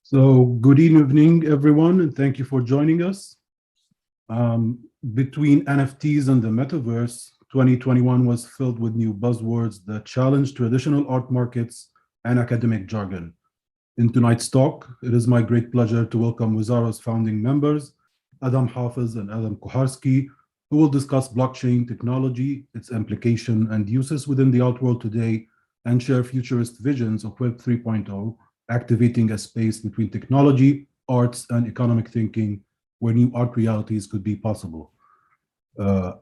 So good evening, everyone, and thank you for joining us. Between NFTs and the metaverse, 2021 was filled with new buzzwords that challenged traditional art markets and academic jargon. In tonight's talk, it is my great pleasure to welcome Wizara's founding members, Adam Hafiz and Adam Kuharski, who will discuss blockchain technology, its implication and uses within the art world today, and share futurist visions of Web 3.0, activating a space between technology, arts, and economic thinking where new art realities could be possible.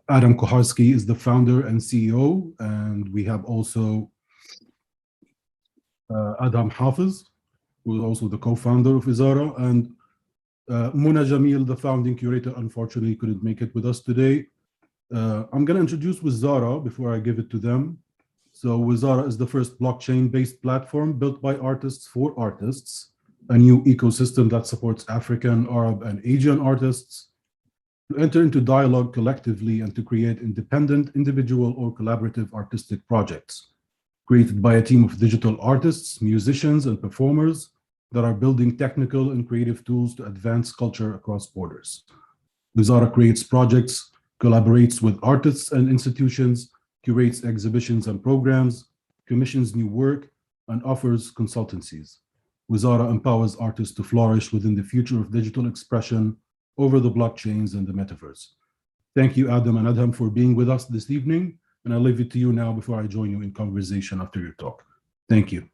Adam Kuharski is the founder and CEO, and we have also Adam Hafiz, who is also the co-founder of Wizara, and Muna Jamil, the founding curator, unfortunately couldn't make it with us today. I'm going to introduce Wizara before I give it to them. So Wizara is the first blockchain-based platform built by artists for artists, a new ecosystem that supports African, Arab, and Asian artists to enter into dialogue collectively and to create independent, individual, or collaborative artistic projects created by a team of digital artists, musicians, and performers that are building technical and creative tools to advance culture across borders. Wizara creates projects, collaborates with artists and institutions, curates exhibitions and programs, commissions new work, and offers consultancies. Wizara empowers artists to flourish within the future of digital expression over the blockchains and the metaverse. Thank you, Adam and Adam, for being with us this evening, and I'll leave it to you now before I join you in conversation after your talk. Thank you.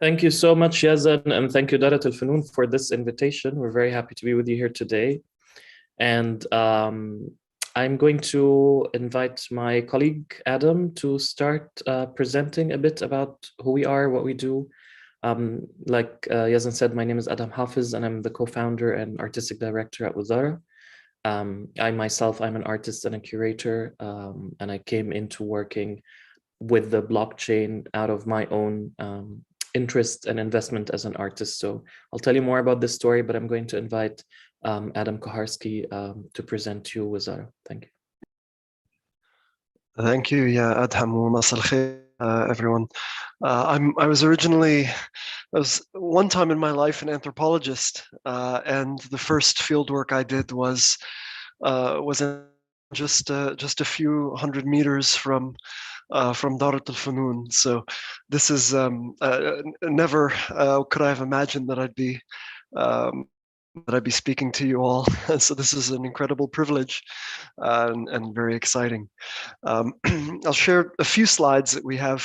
Thank you so much, Yazan, and thank you, Darat al-Funun, for this invitation. We're very happy to be with you here today. And I'm going to invite my colleague, Adam, to start presenting a bit about who we are, what we do. Like Yazan said, my name is Adam Hafiz, and I'm the co-founder and artistic director at Wizara. I myself, I'm an artist and a curator, and I came into working with the blockchain out of my own interest and investment as an artist. So I'll tell you more about this story, but I'm going to invite Adam Kuharski to present to you, Wizara. Thank you. Thank you, yeah, Adham wa masal khair, everyone. I was one time in my life an anthropologist, and the first field work I did was in just a few hundred meters from Darat al-Funun. So this is never could I have imagined that I'd be speaking to you all. So this is an incredible privilege and very exciting. I'll share a few slides that we have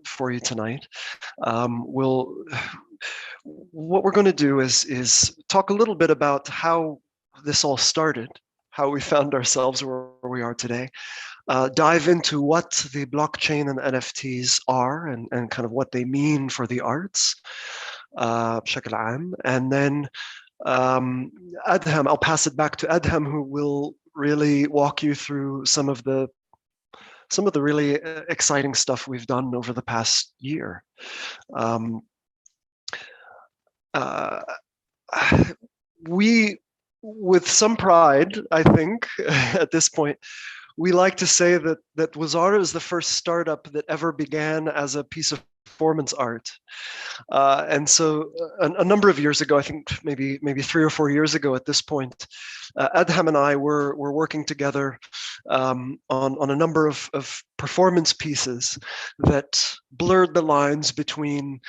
for you tonight. What we're going to do is talk a little bit about how this all started, how we found ourselves where we are today. Dive into what the blockchain and NFTs are and kind of what they mean for the arts, بشكل عام. And then Adham, I'll pass it back to Adham, who will really walk you through some of the really exciting stuff we've done over the past year. We, with some pride, I think, at this point, we like to say that Wizara is the first startup that ever began as a piece of performance art. And so a number of years ago, I think maybe 3 or 4 years ago at this point, Adham and I were working together on a number of performance pieces that blurred the lines between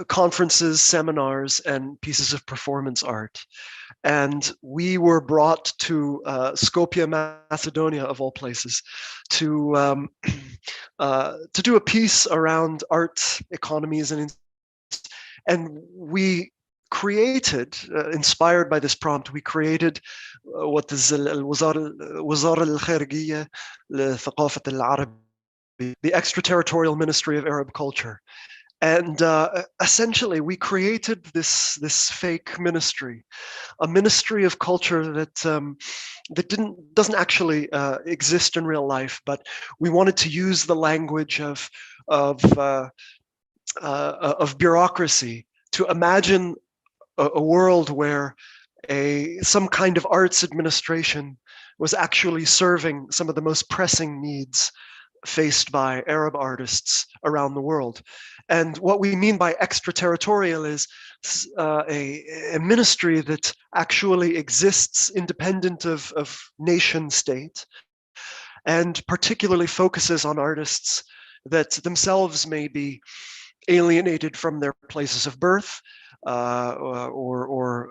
conferences, seminars, and pieces of performance art. And we were brought to Skopje, Macedonia, of all places, to do a piece around art economies, and we created, inspired by this prompt, we created what is وزارة الخارجية لثقافة العرب, the extraterritorial ministry of Arab culture. And essentially, we created this fake ministry, a ministry of culture that doesn't actually exist in real life. But we wanted to use the language of bureaucracy to imagine a world where some kind of arts administration was actually serving some of the most pressing needs faced by Arab artists around the world. And what we mean by extraterritorial is a ministry that actually exists independent of nation state, and particularly focuses on artists that themselves may be alienated from their places of birth, or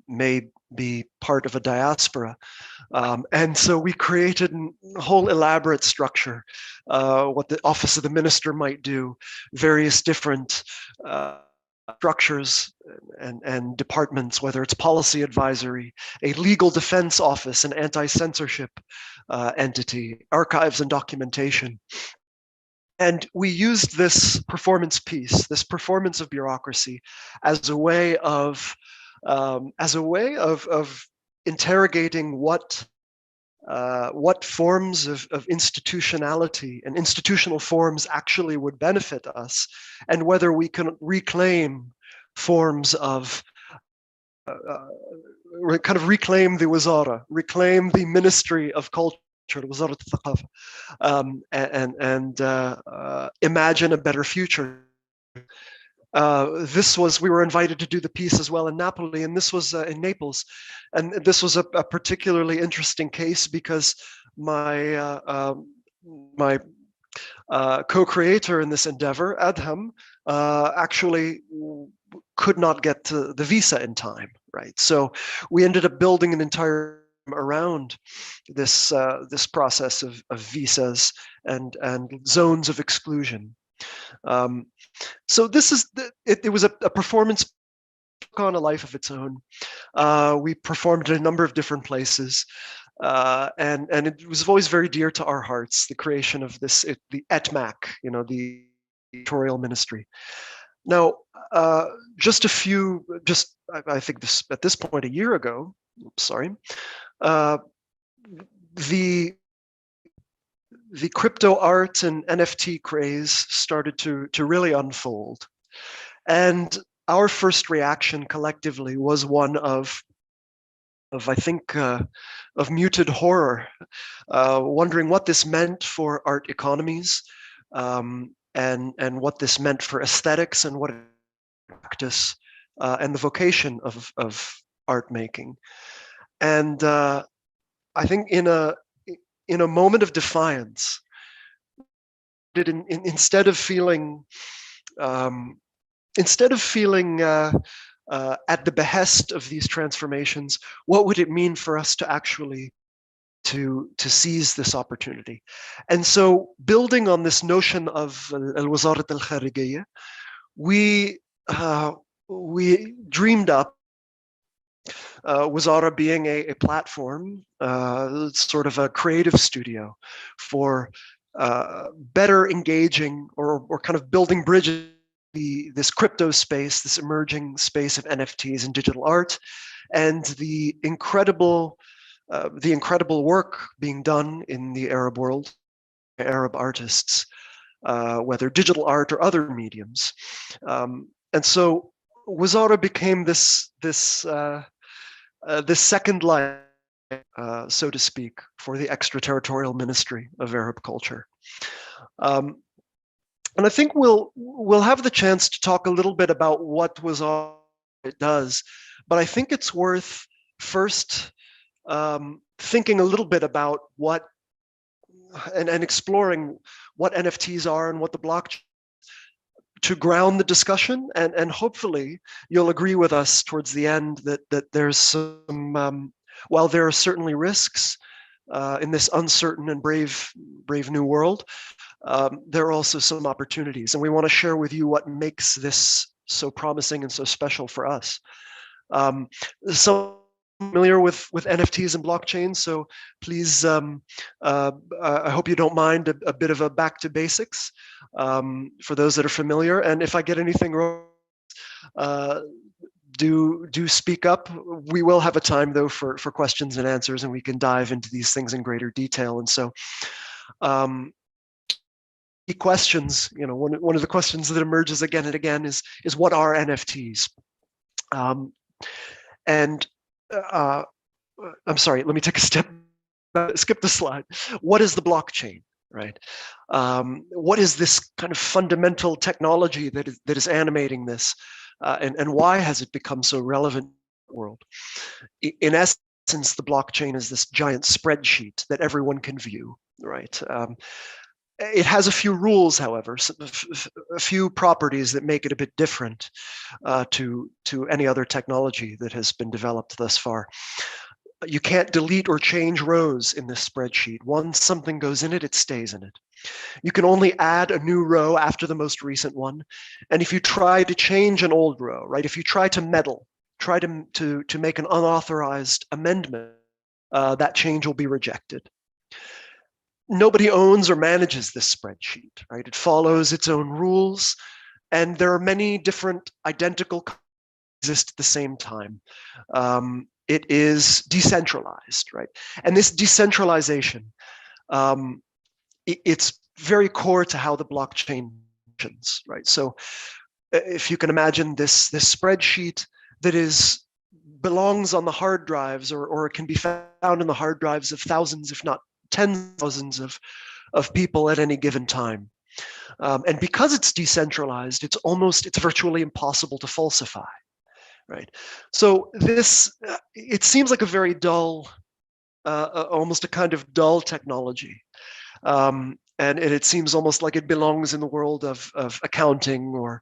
may be part of a diaspora. And so we created a whole elaborate structure, what the Office of the Minister might do, various different structures and departments, whether it's policy advisory, a legal defense office, an anti-censorship entity, archives and documentation. And we used this performance piece, this performance of bureaucracy, as a way of interrogating what forms of institutionality and institutional forms actually would benefit us, and whether we can reclaim forms of reclaim the Wizara, reclaim the Ministry of Culture, وزارة الثقافة, and imagine a better future. We were invited to do the piece as well in Napoli, and this was in Naples. And this was a particularly interesting case because my co-creator in this endeavor, Adham, actually could not get to the visa in time, right? So we ended up building an entire around this process of visas and zones of exclusion. So this is it was a performance on a life of its own. We performed in a number of different places, and it was always very dear to our hearts, the creation of the ETMAC, the editorial ministry. Now, I think at this point a year ago, the crypto art and NFT craze started to really unfold. And our first reaction collectively was one of muted horror, wondering what this meant for art economies, and what this meant for aesthetics and what practice and the vocation of art making. And I think in a moment of defiance, instead of feeling at the behest of these transformations, what would it mean for us to actually to seize this opportunity? And so, building on this notion of al-Wizara al-Kharijiyya, we dreamed up Wizara being a platform, sort of a creative studio for better engaging or kind of building bridges this crypto space, this emerging space of NFTs and digital art, and the incredible work being done in the Arab world, Arab artists, whether digital art or other mediums. And so Wizara became this second life, so to speak, for the extraterritorial ministry of Arab culture. And I think we'll have the chance to talk a little bit about what Wizara does, but I think it's worth first thinking a little bit about what and exploring what NFTs are and what the blockchain, to ground the discussion, and hopefully you'll agree with us towards the end that there's some, while there are certainly risks in this uncertain and brave new world, there are also some opportunities, and we want to share with you what makes this so promising and so special for us. So familiar with NFTs and blockchain, so please, I hope you don't mind a bit of a back to basics for those that are familiar. And if I get anything wrong, do speak up. We will have a time though for questions and answers, and we can dive into these things in greater detail. And so, questions, one of the questions that emerges again and again is what are NFTs? I'm sorry, let me take a step, skip the slide. What is the blockchain? right? What is this kind of fundamental technology that is animating this, and why has it become so relevant in the world? In essence, the blockchain is this giant spreadsheet that everyone can view, right? It has a few rules, however, a few properties that make it a bit different to any other technology that has been developed thus far. You can't delete or change rows in this spreadsheet. Once something goes in it, it stays in it. You can only add a new row after the most recent one. And if you try to change an old row, right, if you try to meddle, try to make an unauthorized amendment, that change will be rejected. Nobody owns or manages this spreadsheet, right? It follows its own rules, and there are many different identical copies exist at the same time. It is decentralized, right? And this decentralization, it's very core to how the blockchain functions, right? So if you can imagine this spreadsheet that belongs on the hard drives, or it can be found in the hard drives of thousands, if not tens of thousands of people at any given time. And because it's decentralized, it's virtually impossible to falsify, right? So it seems like a very dull, almost a kind of dull technology. And it seems almost like it belongs in the world of accounting or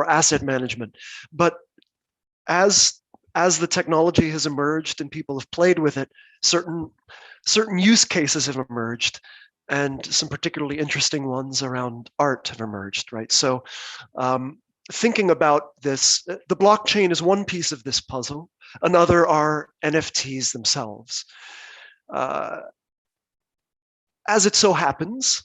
asset management. But as the technology has emerged and people have played with it, certain use cases have emerged, and some particularly interesting ones around art have emerged, right? So thinking about this, the blockchain is one piece of this puzzle. Another are NFTs themselves. As it so happens,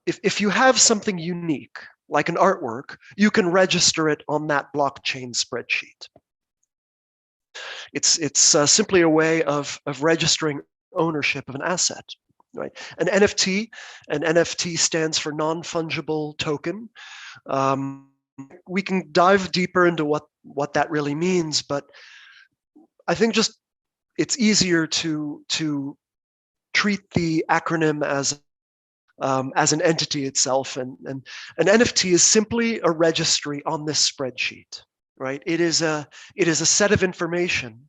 if you have something unique, like an artwork, you can register it on that blockchain spreadsheet. It's simply a way of registering ownership of an asset, right? An NFT stands for non-fungible token. We can dive deeper into what that really means, but I think just it's easier to treat the acronym as an entity itself, and an NFT is simply a registry on this spreadsheet, right? It is a set of information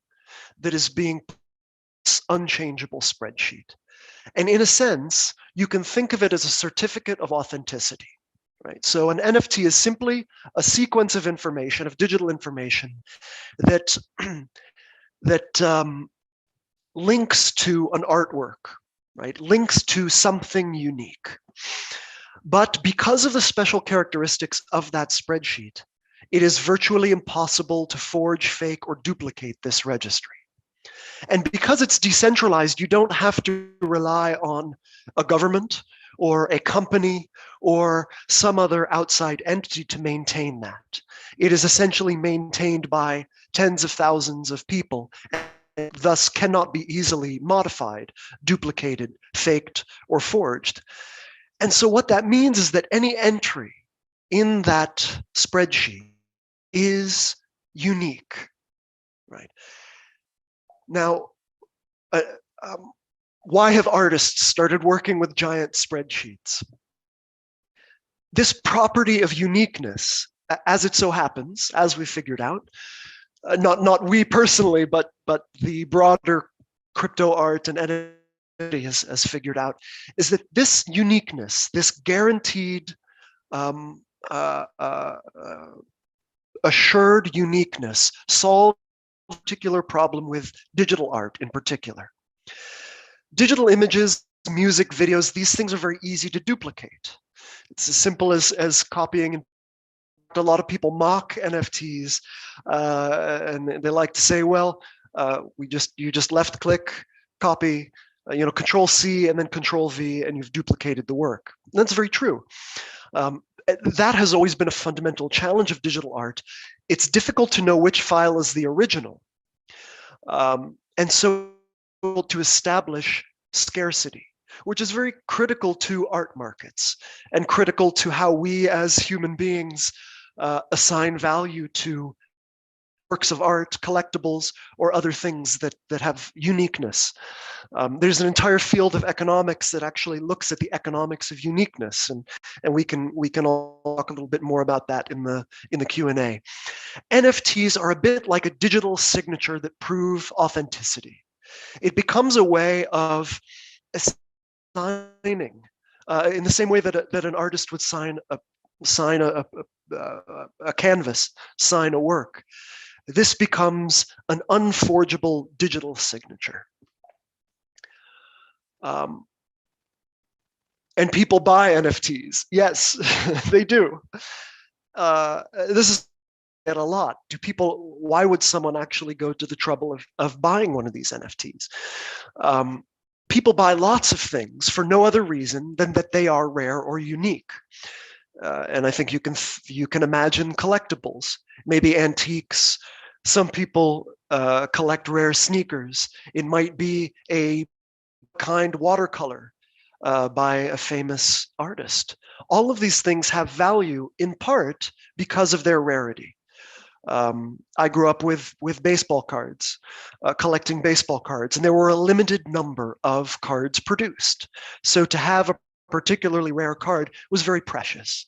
that is being unchangeable spreadsheet. And in a sense, you can think of it as a certificate of authenticity, right? So an NFT is simply a sequence of information, of digital information that links to an artwork, right? Links to something unique. But because of the special characteristics of that spreadsheet, it is virtually impossible to forge, fake, or duplicate this registry. And because it's decentralized, you don't have to rely on a government or a company or some other outside entity to maintain that. It is essentially maintained by tens of thousands of people, and thus cannot be easily modified, duplicated, faked, or forged. And so what that means is that any entry in that spreadsheet is unique, right? Now, why have artists started working with giant spreadsheets? This property of uniqueness, as it so happens, as we figured out, not we personally, but the broader crypto art and entity has figured out, is that this uniqueness, this guaranteed assured uniqueness, solves a particular problem with digital art in particular. Digital images, music, videos, these things are very easy to duplicate. It's as simple as copying. And a lot of people mock NFTs, and they like to say, well, you just left click, copy, Control C and then Control V, and you've duplicated the work. And that's very true. That has always been a fundamental challenge of digital art. It's difficult to know which file is the original. And so to establish scarcity, which is very critical to art markets and critical to how we as human beings assign value to works of art, collectibles, or other things that have uniqueness. There's an entire field of economics that actually looks at the economics of uniqueness, and we can all talk a little bit more about that in the Q&A. NFTs are a bit like a digital signature that prove authenticity. It becomes a way of signing, in the same way that an artist would sign a canvas, sign a work. This becomes an unforgeable digital signature. And people buy NFTs. Yes, they do. This is a lot. Why would someone actually go to the trouble of buying one of these NFTs? People buy lots of things for no other reason than that they are rare or unique. And I think you can imagine collectibles, maybe antiques. Some people collect rare sneakers. It might be a kind watercolor by a famous artist. All of these things have value in part because of their rarity. I grew up with baseball cards, collecting baseball cards, and there were a limited number of cards produced. So to have a particularly rare card was very precious.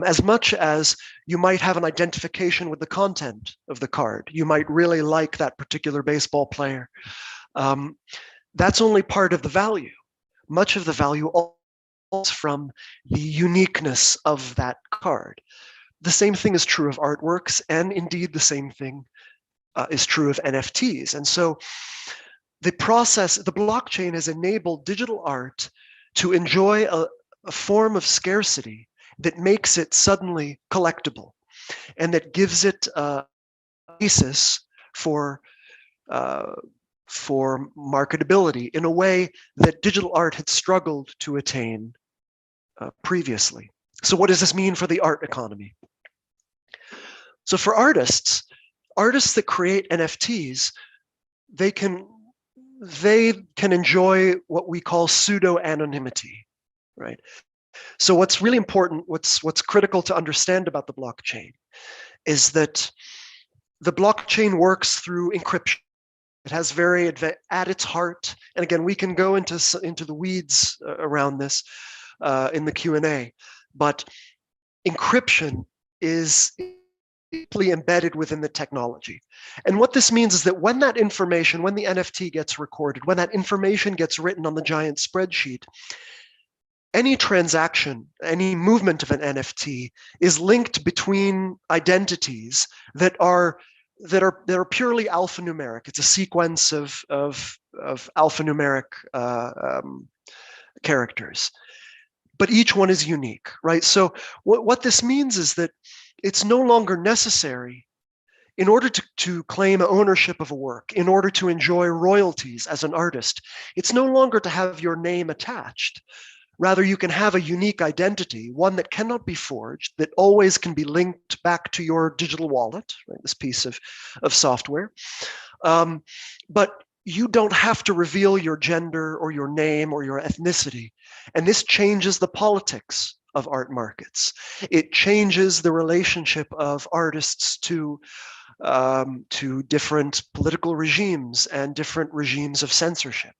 As much as you might have an identification with the content of the card, you might really like that particular baseball player. That's only part of the value. Much of the value comes from the uniqueness of that card. The same thing is true of artworks, and indeed the same thing is true of NFTs. And so the blockchain has enabled digital art to enjoy a form of scarcity that makes it suddenly collectible, and that gives it a basis for marketability in a way that digital art had struggled to attain previously. So what does this mean for the art economy? So for artists that create NFTs, they can enjoy what we call pseudo-anonymity, right? So what's really important, what's critical to understand about the blockchain is that the blockchain works through encryption. It has at its heart, and again, we can go into the weeds around this in the Q&A, but encryption is deeply embedded within the technology. And what this means is that when that information, when the NFT gets recorded, when that information gets written on the giant spreadsheet, any transaction, any movement of an NFT is linked between identities that are purely alphanumeric. It's a sequence of alphanumeric characters, but each one is unique, right? So what this means is that it's no longer necessary, in order to claim ownership of a work, in order to enjoy royalties as an artist, it's no longer to have your name attached. Rather, you can have a unique identity, one that cannot be forged, that always can be linked back to your digital wallet, right, this piece of software. But you don't have to reveal your gender or your name or your ethnicity. And this changes the politics of art markets. It changes the relationship of artists to different political regimes and different regimes of censorship.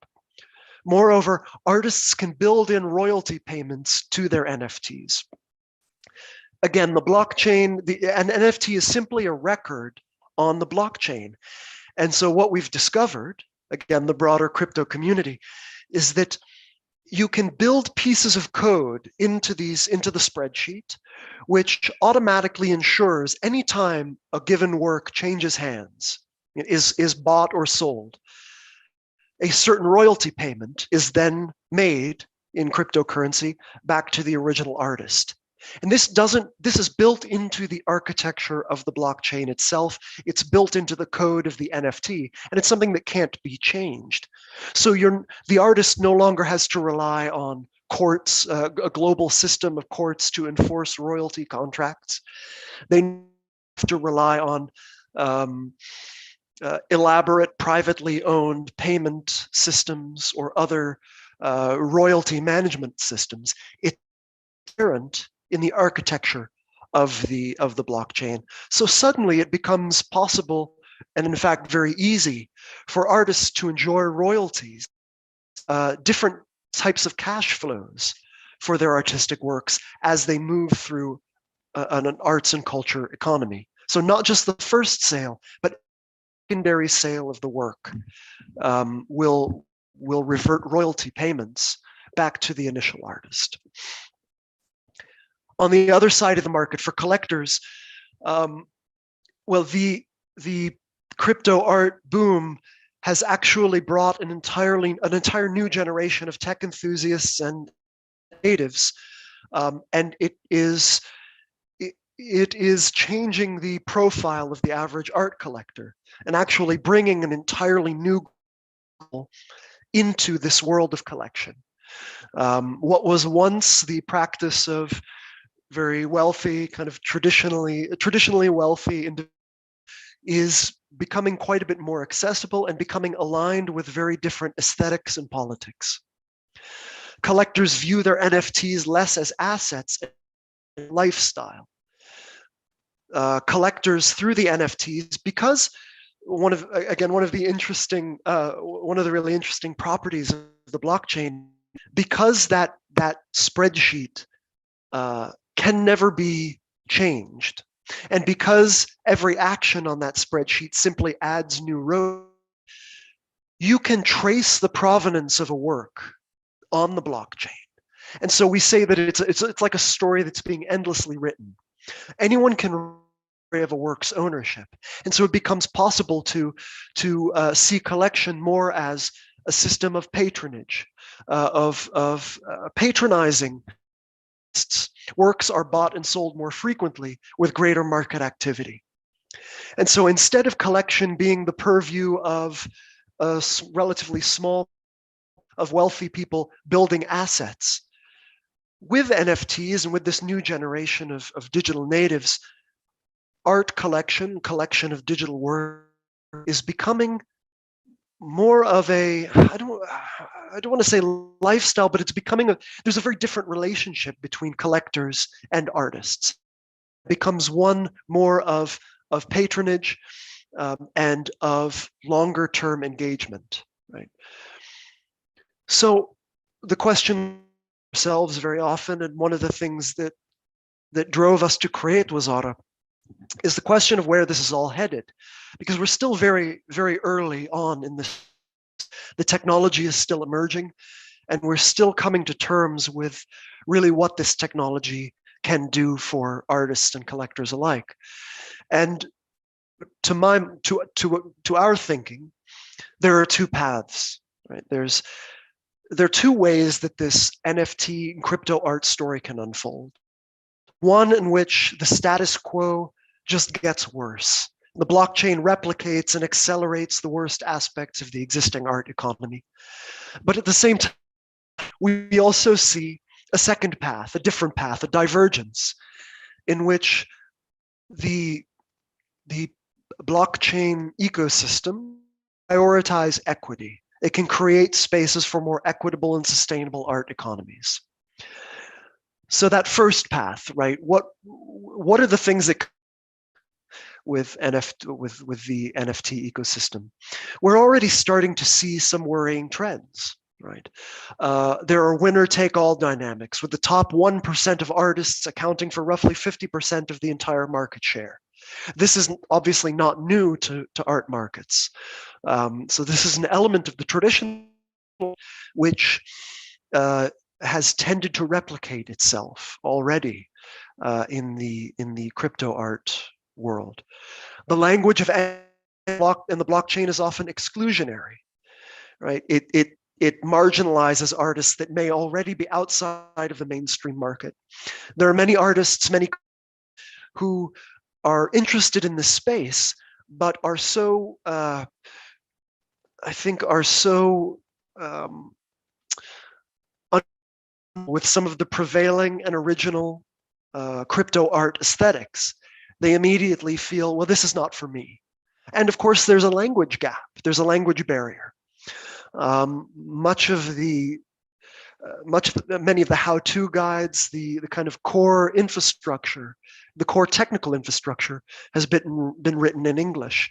Moreover, artists can build in royalty payments to their NFTs. Again, the blockchain, an NFT is simply a record on the blockchain. And so what we've discovered, again, the broader crypto community, is that you can build pieces of code into the spreadsheet, which automatically ensures anytime a given work changes hands, is bought or sold, a certain royalty payment is then made in cryptocurrency back to the original artist. And this is built into the architecture of the blockchain itself. It's built into the code of the NFT, and it's something that can't be changed. So the artist no longer has to rely on courts, a global system of courts to enforce royalty contracts. They have to rely on elaborate privately owned payment systems or other royalty management systems. It's inherent in the architecture of the blockchain. So suddenly it becomes possible, and in fact very easy, for artists to enjoy royalties, different types of cash flows for their artistic works as they move through an arts and culture economy. So not just the first sale, but secondary sale of the work will revert royalty payments back to the initial artist. On the other side of the market, for collectors, well, the crypto art boom has actually brought an entire new generation of tech enthusiasts and natives, and it is changing the profile of the average art collector and actually bringing an entirely new goal into this world of collection. What was once the practice of very wealthy, kind of traditionally wealthy is becoming quite a bit more accessible and becoming aligned with very different aesthetics and politics. Collectors view their NFTs less as assets and lifestyle. Collectors through the NFTs, because one of the really interesting properties of the blockchain, because that spreadsheet can never be changed, and because every action on that spreadsheet simply adds new rows, you can trace the provenance of a work on the blockchain. And so we say that it's like a story that's being endlessly written. Anyone can have a work's ownership, and so it becomes possible to see collection more as a system of patronage, of patronizing. Works are bought and sold more frequently with greater market activity. And so instead of collection being the purview of a relatively small of wealthy people building assets, with NFTs and with this new generation of digital natives, art collection of digital work is becoming more of a, I don't want to say lifestyle, but it's becoming there's a very different relationship between collectors and artists. It becomes one more of patronage and of longer term engagement, right? So the question ourselves very often, and one of the things that drove us to create Wizara, is the question of where this is all headed, because we're still very, very early on in this. The technology is still emerging, and we're still coming to terms with really what this technology can do for artists and collectors alike. And to our thinking, there are two paths, right? There are two ways that this NFT and crypto art story can unfold. One in which the status quo just gets worse. The blockchain replicates and accelerates the worst aspects of the existing art economy. But at the same time, we also see a second path, a different path, a divergence, in which the blockchain ecosystem prioritizes equity. It can create spaces for more equitable and sustainable art economies. So that first path, right? What are the things that with the NFT ecosystem? We're already starting to see some worrying trends, right? There are winner-take-all dynamics, with the top 1% of artists accounting for roughly 50% of the entire market share. This is obviously not new to art markets. So this is an element of the tradition which has tended to replicate itself already in the crypto art world. The language of in the blockchain is often exclusionary, right? It marginalizes artists that may already be outside of the mainstream market. There are many artists, who are interested in this space, but are so, I think, with some of the prevailing and original crypto art aesthetics, they immediately feel, well, this is not for me. And of course, there's a language gap. There's a language barrier. Much of the many of the how-to guides, the kind of core infrastructure, the core technical infrastructure has been written in English,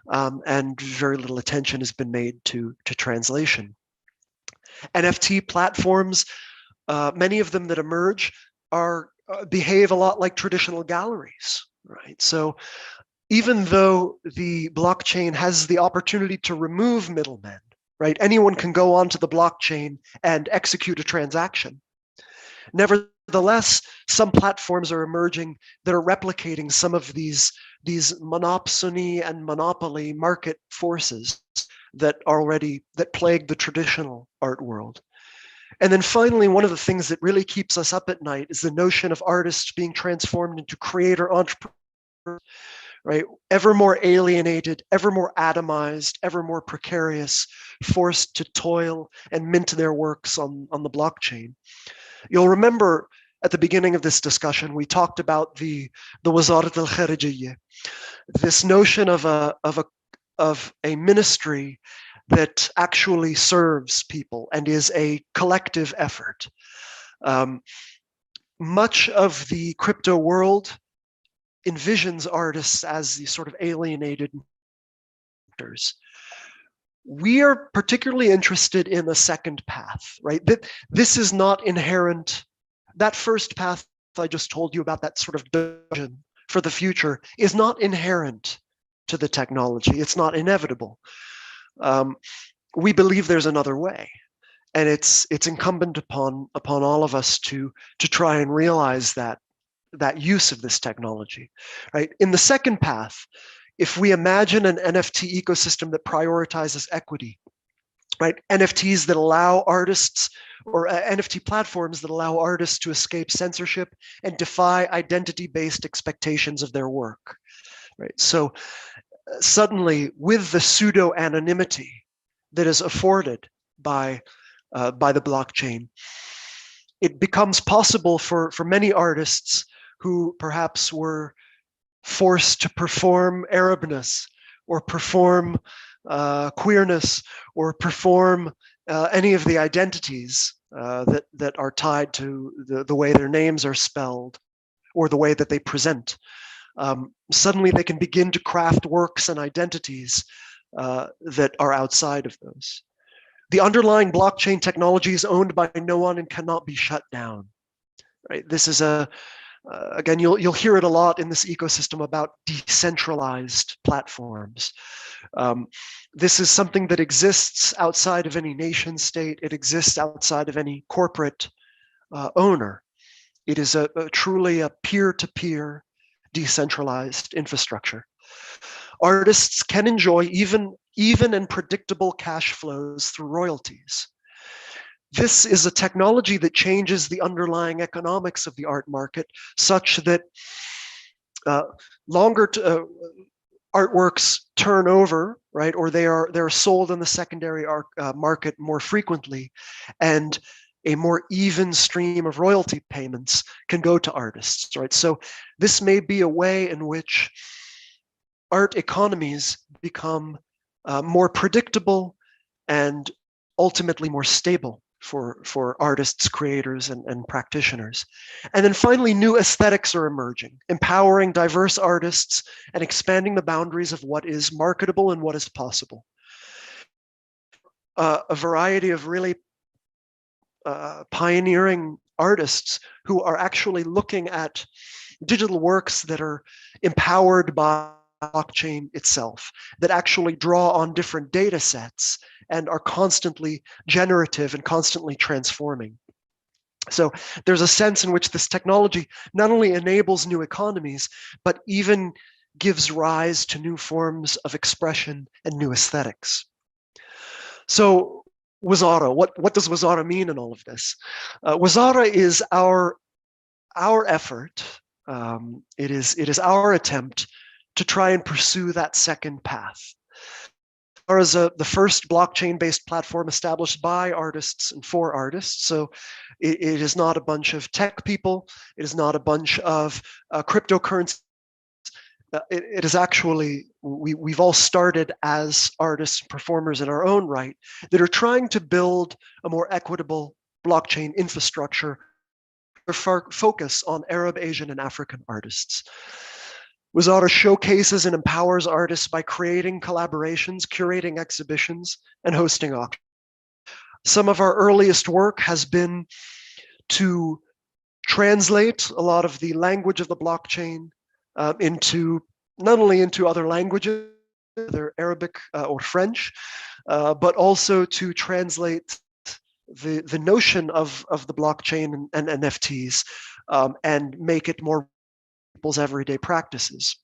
and very little attention has been made to translation. NFT platforms, many of them that emerge behave a lot like traditional galleries, right? So even though the blockchain has the opportunity to remove middlemen, right? Anyone can go onto the blockchain and execute a transaction. Nevertheless, some platforms are emerging that are replicating some of these monopsony and monopoly market forces that plague the traditional art world. And then finally, one of the things that really keeps us up at night is the notion of artists being transformed into creator entrepreneurs, right? Ever more alienated, ever more atomized, ever more precarious, forced to toil and mint their works on the blockchain. You'll remember at the beginning of this discussion, we talked about the Wizara al-Kharijiyya, this notion of a ministry that actually serves people and is a collective effort. Much of the crypto world envisions artists as these sort of alienated actors. We are particularly interested in the second path, right? This is not inherent. That first path I just told you about, that sort of vision for the future, is not inherent to the technology. It's not inevitable. We believe there's another way, and it's incumbent upon all of us to try and realize that use of this technology, right? In the second path, if we imagine an NFT ecosystem that prioritizes equity, right? NFTs that allow artists, or NFT platforms that allow artists to escape censorship and defy identity-based expectations of their work, right? So suddenly, with the pseudo-anonymity that is afforded by the blockchain, it becomes possible for many artists who perhaps were forced to perform Arabness, or perform queerness, or perform any of the identities that are tied to the way their names are spelled, or the way that they present. Suddenly they can begin to craft works and identities that are outside of those. The underlying blockchain technology is owned by no one and cannot be shut down, right? This is again, you'll hear it a lot in this ecosystem about decentralized platforms. This is something that exists outside of any nation state. It exists outside of any corporate owner. It is truly a peer-to-peer decentralized infrastructure. Artists can enjoy even and predictable cash flows through royalties. This is a technology that changes the underlying economics of the art market, such that artworks turn over, right, or they're sold in the secondary market more frequently, and a more even stream of royalty payments can go to artists, right? So this may be a way in which art economies become more predictable and ultimately more stable for artists, creators, and practitioners. And then finally, new aesthetics are emerging, empowering diverse artists and expanding the boundaries of what is marketable and what is possible. A variety of really pioneering artists who are actually looking at digital works that are empowered by blockchain itself, that actually draw on different data sets and are constantly generative and constantly transforming. So there's a sense in which this technology not only enables new economies, but even gives rise to new forms of expression and new aesthetics. So Wizara, what does Wizara mean in all of this? Wizara is our effort. It is our attempt to try and pursue that second path. Wizara is the first blockchain-based platform established by artists and for artists. So it is not a bunch of tech people. It is not a bunch of cryptocurrency. It is actually, we've all started as artists and performers in our own right that are trying to build a more equitable, blockchain infrastructure focus on Arab, Asian, and African artists. Wizara showcases and empowers artists by creating collaborations, curating exhibitions, and hosting auctions. Some of our earliest work has been to translate a lot of the language of the blockchain into not only into other languages, either Arabic or French, but also to translate the notion of the blockchain and NFTs and make it more people's everyday practices.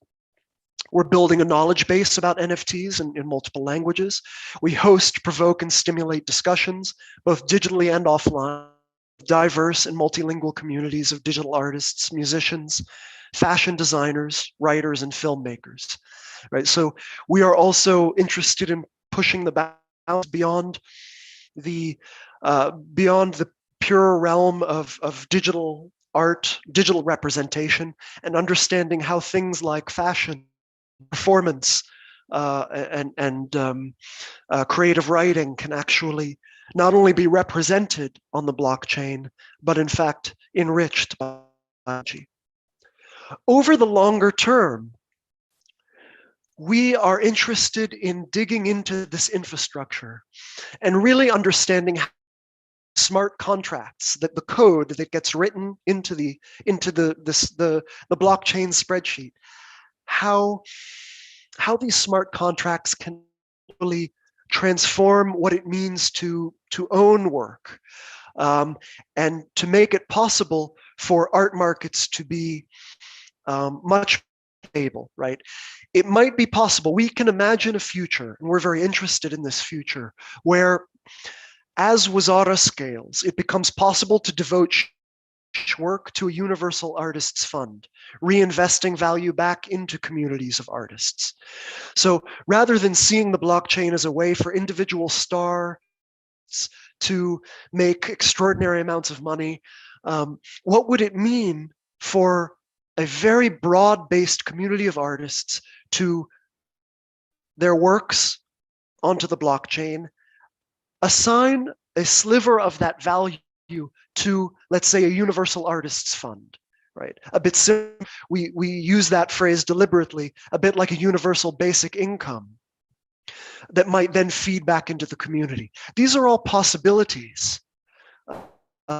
We're building a knowledge base about NFTs in multiple languages. We host, provoke, and stimulate discussions, both digitally and offline, diverse and multilingual communities of digital artists, musicians, fashion designers, writers, and filmmakers. Right. So we are also interested in pushing the bounds beyond the pure realm of digital art, digital representation, and understanding how things like fashion, performance, and creative writing can actually not only be represented on the blockchain, but in fact enriched by technology. Over the longer term, we are interested in digging into this infrastructure and really understanding how smart contracts, that the code that gets written into the blockchain spreadsheet, how these smart contracts can really transform what it means to own work, and to make it possible for art markets to be much stable, right? It might be possible, we can imagine a future, and we're very interested in this future, where as Wizara scales, it becomes possible to devote work to a universal artists fund, reinvesting value back into communities of artists. So rather than seeing the blockchain as a way for individual stars to make extraordinary amounts of money, what would it mean for a very broad-based community of artists to their works onto the blockchain, assign a sliver of that value to, let's say, a universal artists fund, right? A bit similar, we use that phrase deliberately, a bit like a universal basic income that might then feed back into the community. These are all possibilities,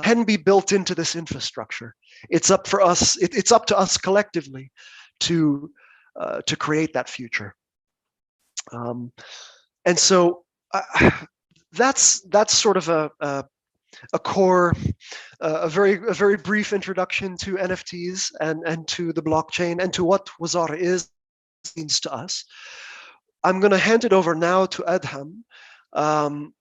can be built into this infrastructure. It's up for us, it's up to us collectively to create that future. And so that's sort of a core, a very brief introduction to NFTs and to the blockchain and to what Wizara means to us. I'm going to hand it over now to Adham,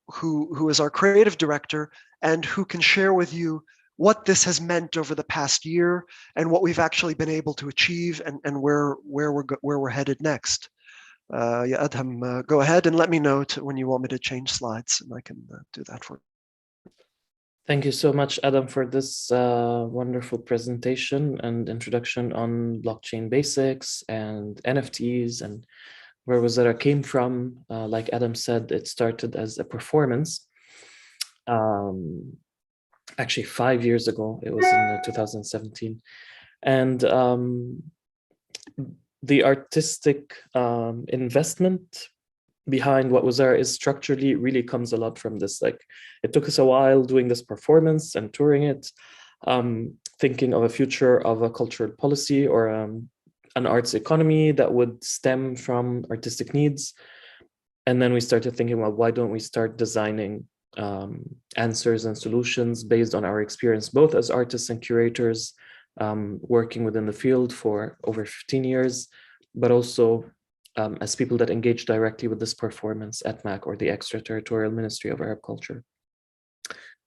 who is our creative director and who can share with you what this has meant over the past year and what we've actually been able to achieve and where we're headed next. Yeah, Adham, go ahead and let me know when you want me to change slides, and I can do that for you. Thank you so much, Adam, for this wonderful presentation and introduction on blockchain basics and NFTs and where Wizara came from. Like Adam said, it started as a performance. Actually, 5 years ago, it was in 2017. And the artistic investment behind what Wizara is structurally really comes a lot from this. Like, it took us a while doing this performance and touring it, thinking of a future of a cultural policy or an arts economy that would stem from artistic needs. And then we started thinking, well, why don't we start designing answers and solutions based on our experience, both as artists and curators, working within the field for over 15 years, but also as people that engage directly with this performance at MAC, or the Extraterritorial Ministry of Arab Culture.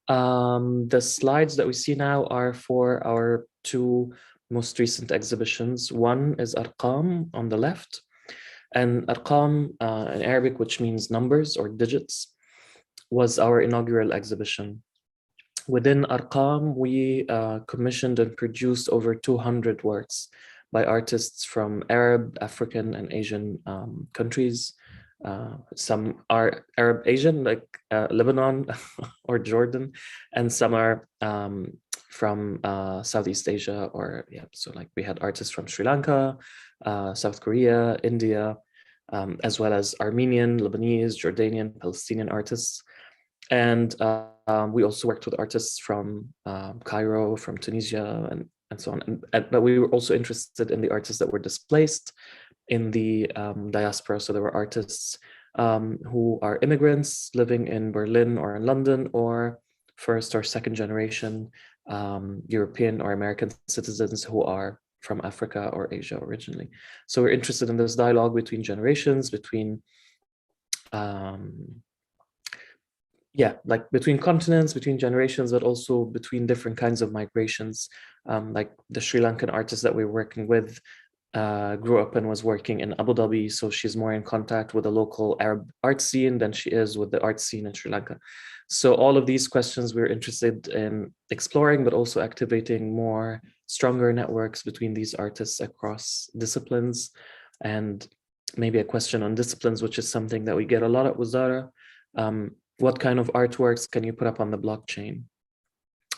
The slides that we see now are for our two most recent exhibitions. One is Arqam on the left, and Arqam in Arabic, which means numbers or digits, was our inaugural exhibition. Within Arqam, we commissioned and produced over 200 works by artists from Arab, African, and Asian countries, some are Arab Asian, like Lebanon or Jordan, and some are from Southeast Asia, or so like we had artists from Sri Lanka, South Korea, India, as well as Armenian, Lebanese, Jordanian, Palestinian artists. And we also worked with artists from Cairo, from Tunisia, and so on. But we were also interested in the artists that were displaced in the diaspora. So there were artists who are immigrants living in Berlin or in London, or first or second generation European or American citizens who are from Africa or Asia originally. So we're interested in this dialogue between generations, between like between continents, between generations, but also between different kinds of migrations. Like the Sri Lankan artist that we're working with grew up and was working in Abu Dhabi, so she's more in contact with the local Arab art scene than she is with the art scene in Sri Lanka. So all of these questions we're interested in exploring, but also activating more stronger networks between these artists across disciplines. And maybe a question on disciplines, which is something that we get a lot at Wizara. What kind of artworks can you put up on the blockchain?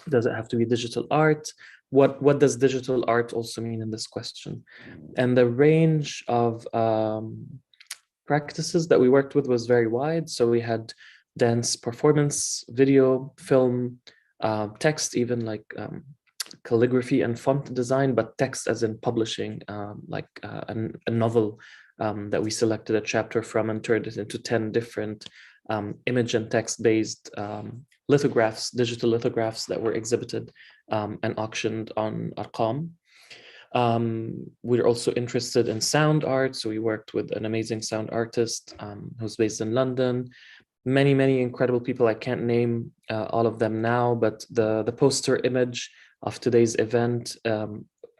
Does it have to be digital art? What does digital art also mean in this question? And the range of practices that we worked with was very wide. So we had dance, performance, video, film, text, even like calligraphy and font design, but text as in publishing, like a novel that we selected a chapter from and turned it into 10 different image and text-based lithographs, digital lithographs that were exhibited and auctioned on Arqam. We're also interested in sound art, so we worked with an amazing sound artist who's based in London. Many incredible people. I can't name all of them now, but the poster image of today's event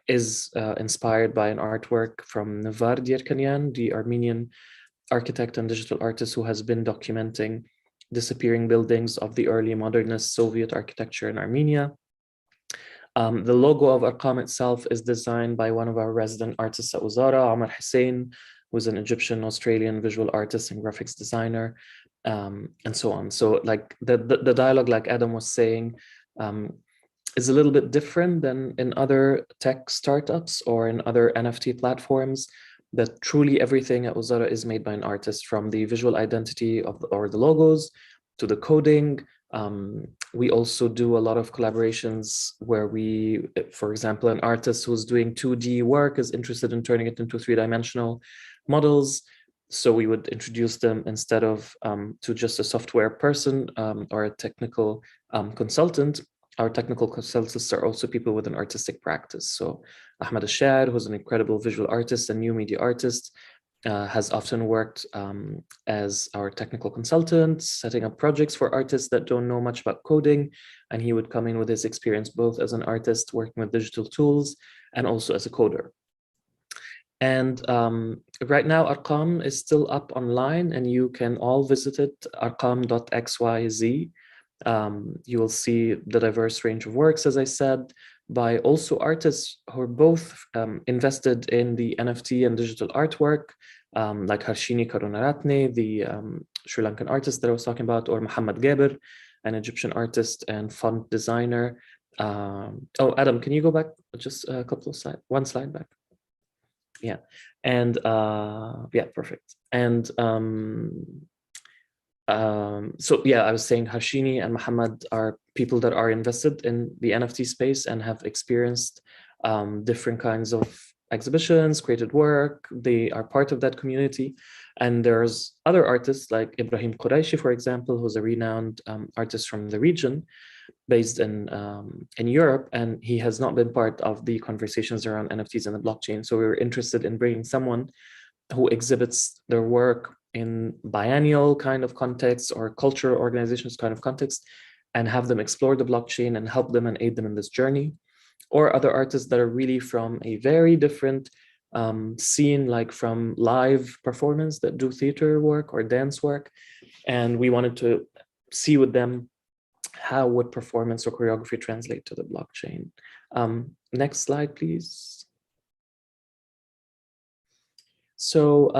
is inspired by an artwork from Nevar Dierkanyan, the Armenian architect and digital artist who has been documenting disappearing buildings of the early modernist Soviet architecture in Armenia. The logo of Arqam itself is designed by one of our resident artists at Wizara, Omar Hussein, who's an Egyptian-Australian visual artist and graphics designer, and so on. So like the dialogue, like Adam was saying, is a little bit different than in other tech startups or in other NFT platforms, that truly everything at Wizara is made by an artist, from the visual identity of or the logos to the coding. We also do a lot of collaborations where we, for example, an artist who's doing 2D work is interested in turning it into 3-dimensional models. So we would introduce them instead of to just a software person or a technical consultant. Our technical consultants are also people with an artistic practice. So Ahmed Ashar, who's an incredible visual artist and new media artist, has often worked as our technical consultant, setting up projects for artists that don't know much about coding. And he would come in with his experience both as an artist working with digital tools and also as a coder. And right now, Arqam is still up online and you can all visit it, arqam.xyz. You will see the diverse range of works, as I said, by also artists who are both invested in the NFT and digital artwork, like Harshini Karunaratne, the Sri Lankan artist that I was talking about, or Muhammad Gaber, an Egyptian artist and font designer. Oh, Adam, can you go back just a couple of slides, one slide back? Yeah, and yeah, perfect. And so yeah, I was saying Harshini and Muhammad are people that are invested in the NFT space and have experienced different kinds of exhibitions, created work. They are part of that community. And there's other artists like Ibrahim Quraishi, for example, who's a renowned artist from the region based in Europe, and he has not been part of the conversations around NFTs and the blockchain. So we were interested in bringing someone who exhibits their work in biennial kind of context or cultural organizations kind of context, and have them explore the blockchain and help them and aid them in this journey. Or other artists that are really from a very different scene, like from live performance, that do theater work or dance work. And we wanted to see with them how would performance or choreography translate to the blockchain. Next slide, please. So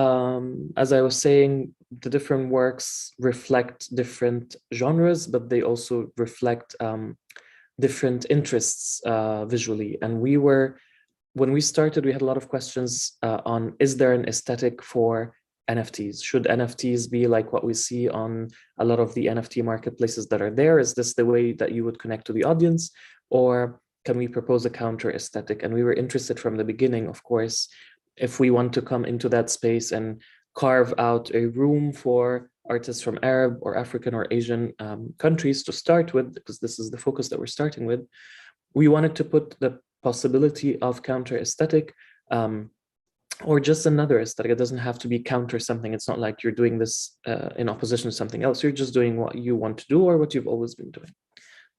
as I was saying, the different works reflect different genres, but they also reflect different interests visually. And when we started, we had a lot of questions on, is there an aesthetic for NFTs? Should NFTs be like what we see on a lot of the NFT marketplaces that are there? Is this the way that you would connect to the audience? Or can we propose a counter aesthetic? And we were interested from the beginning, of course, if we want to come into that space and carve out a room for artists from Arab or African or Asian countries to start with, because this is the focus that we're starting with, we wanted to put the possibility of counter aesthetic or just another aesthetic. It doesn't have to be counter something. It's not like you're doing this in opposition to something else. You're just doing what you want to do or what you've always been doing.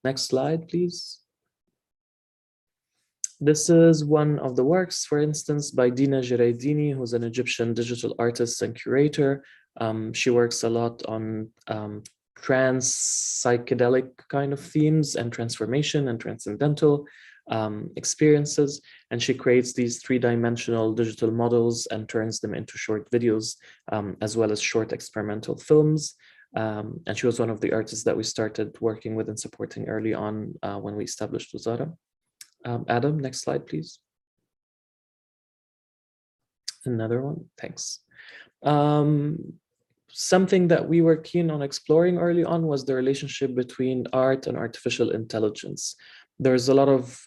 Next slide, please. This is one of the works, for instance, by Dina Giraidini, who's an Egyptian digital artist and curator. She works a lot on trans psychedelic kind of themes and transformation and transcendental experiences. And she creates these three-dimensional digital models and turns them into short videos, as well as short experimental films. And she was one of the artists that we started working with and supporting early on when we established Wizara. Adam, next slide, please. Another one, thanks. Something that we were keen on exploring early on was the relationship between art and artificial intelligence. There's a lot of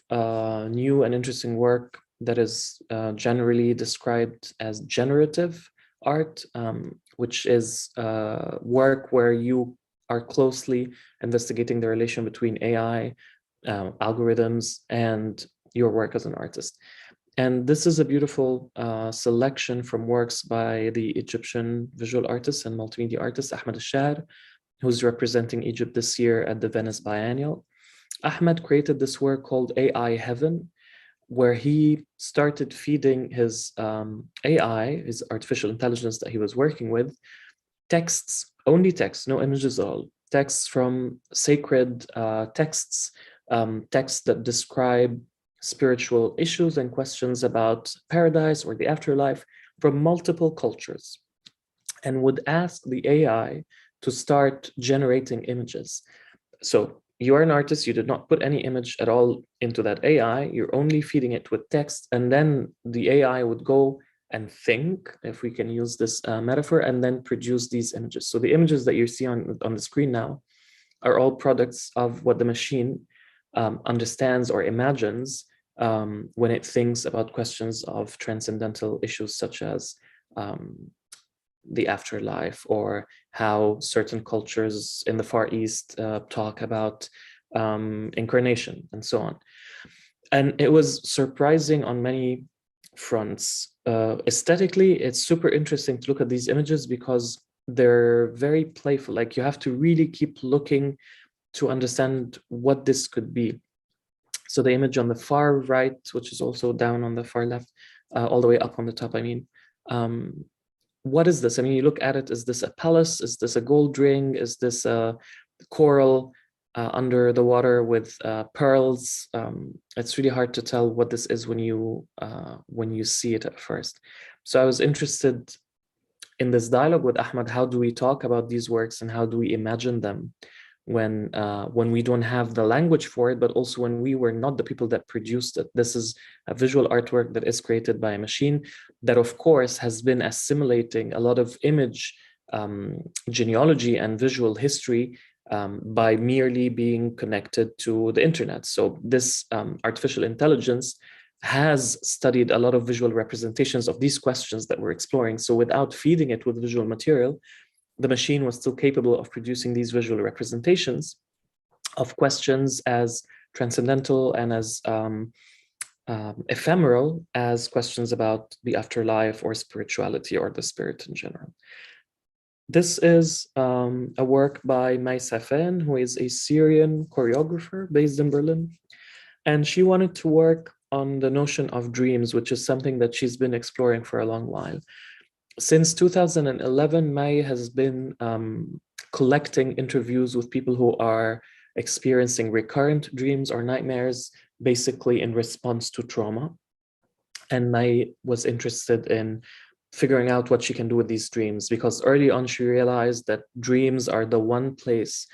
new and interesting work that is generally described as generative art, which is work where you are closely investigating the relation between AI, algorithms, and your work as an artist. And this is a beautiful selection from works by the Egyptian visual artist and multimedia artist, Ahmed Al-Shar, who's representing Egypt this year at the Venice Biennial. Ahmed created this work called AI Heaven, where he started feeding his AI, his artificial intelligence that he was working with, texts, only texts, no images at all, texts from sacred texts, texts that describe spiritual issues and questions about paradise or the afterlife from multiple cultures, and would ask the AI to start generating images. So you are an artist, you did not put any image at all into that AI, you're only feeding it with text, and then the AI would go and think, if we can use this metaphor, and then produce these images. So the images that you see on the screen now are all products of what the machine understands or imagines when it thinks about questions of transcendental issues such as the afterlife, or how certain cultures in the Far East talk about incarnation and so on. And it was surprising on many fronts. Aesthetically, it's super interesting to look at these images because they're very playful. Like, you have to really keep looking to understand what this could be. So the image on the far right, which is also down on the far left, all the way up on the top, I mean, what is this? I mean, you look at it, is this a palace? Is this a gold ring? Is this a coral under the water with pearls? It's really hard to tell what this is when you see it at first. So I was interested in this dialogue with Ahmed. How do we talk about these works and how do we imagine them when we don't have the language for it, but also when we were not the people that produced it? This is a visual artwork that is created by a machine that, of course, has been assimilating a lot of image genealogy and visual history by merely being connected to the internet. So this artificial intelligence has studied a lot of visual representations of these questions that we're exploring. So without feeding it with visual material, the machine was still capable of producing these visual representations of questions as transcendental and as ephemeral as questions about the afterlife or spirituality or the spirit in general. This is a work by May Safen, who is a Syrian choreographer based in Berlin. And she wanted to work on the notion of dreams, which is something that she's been exploring for a long while. Since 2011, May has been collecting interviews with people who are experiencing recurrent dreams or nightmares, basically in response to trauma. And May was interested in figuring out what she can do with these dreams, because early on she realized that dreams are the one place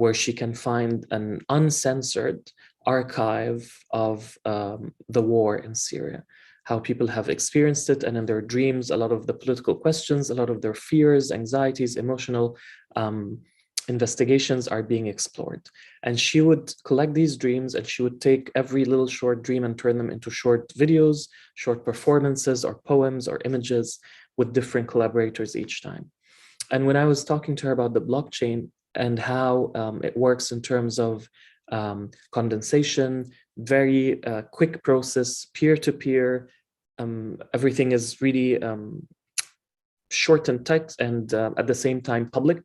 where she can find an uncensored archive of the war in Syria, how people have experienced it, and in their dreams, a lot of the political questions, a lot of their fears, anxieties, emotional investigations are being explored. And she would collect these dreams, and she would take every little short dream and turn them into short videos, short performances, or poems, or images with different collaborators each time. And when I was talking to her about the blockchain and how it works in terms of condensation, very quick process, peer-to-peer, everything is really short and tight, and at the same time public.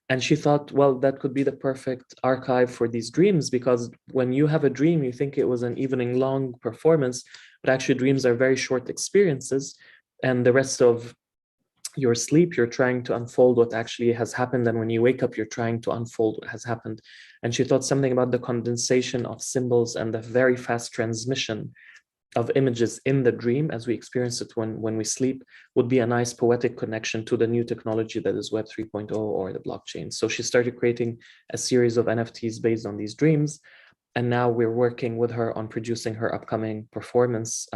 And she thought, well, that could be the perfect archive for these dreams, because when you have a dream, you think it was an evening long performance, but actually dreams are very short experiences. And the rest of your sleep, you're trying to unfold what actually has happened. And when you wake up, you're trying to unfold what has happened. And she thought something about the condensation of symbols and the very fast transmission of images in the dream as we experience it when we sleep would be a nice poetic connection to the new technology that is Web 3.0 or the blockchain. So she started creating a series of NFTs based on these dreams. And now we're working with her on producing her upcoming performance,